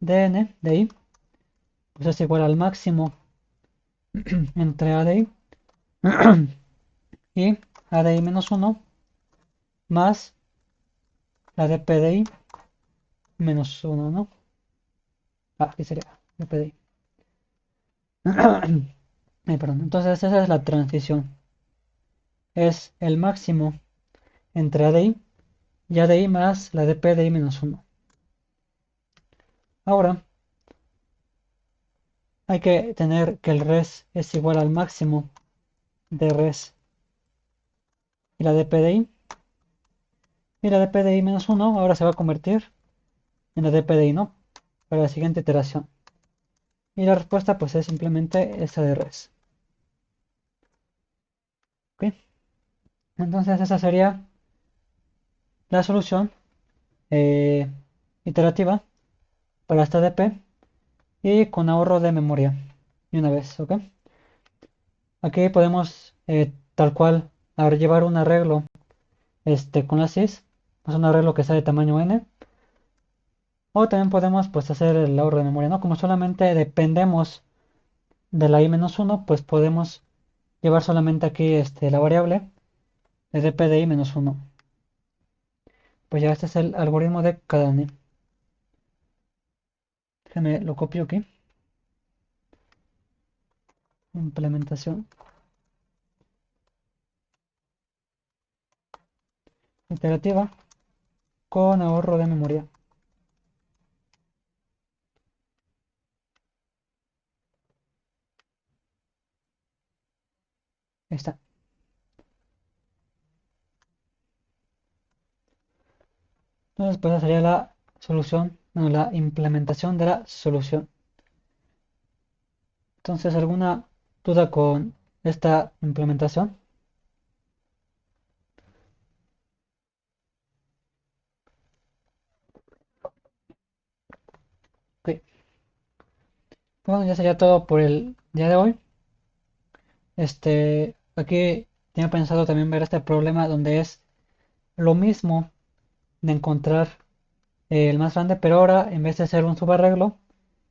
de n de i pues es igual al máximo entre a de i y a de i menos 1 más la dp de i menos 1, ¿no? Aquí sería dp de i. Perdón. Entonces esa es la transición. Es el máximo entre ADI y ADI más la dp de i menos 1. Ahora hay que tener que el res es igual al máximo de res y la dp de i. Y la dp de i menos 1 ahora se va a convertir en la dp de i, ¿no? Para la siguiente iteración. Y la respuesta pues es simplemente esta de res. ¿Ok? Entonces esa sería la solución eh, iterativa para esta dp y con ahorro de memoria. Y una vez, ¿ok? Aquí podemos tal cual llevar un arreglo con la sys, es un arreglo que sea de tamaño n, o también podemos pues hacer el ahorro de memoria, ¿no? Como solamente dependemos de la i-1, pues podemos llevar solamente aquí la variable de dp de i-1. Pues ya este es el algoritmo de Kadane. Déjame lo copio aquí. Implementación iterativa con ahorro de memoria. Ahí está. Entonces, pues esa sería la solución, bueno, la implementación de la solución. Entonces, ¿alguna duda con esta implementación? Ok. Bueno, ya sería todo por el día de hoy. Aquí tenía pensado también ver este problema donde es lo mismo de encontrar el más grande, pero ahora en vez de hacer un subarreglo,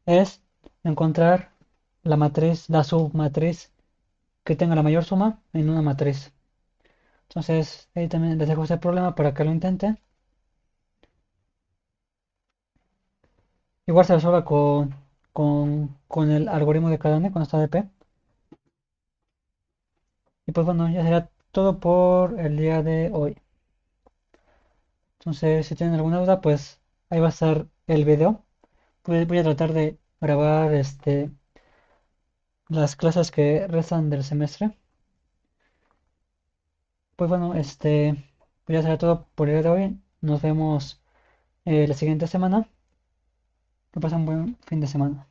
es encontrar la submatriz que tenga la mayor suma en una matriz. Entonces, ahí también les dejo ese problema para que lo intenten. Igual se resuelve con el algoritmo de Cadane, con esta ADP. Y pues bueno, ya sería todo por el día de hoy. Entonces, si tienen alguna duda, pues ahí va a estar el video. Pues voy a tratar de grabar las clases que restan del semestre. Pues bueno, pues ya será todo por el día de hoy. Nos vemos la siguiente semana. Que pasen un buen fin de semana.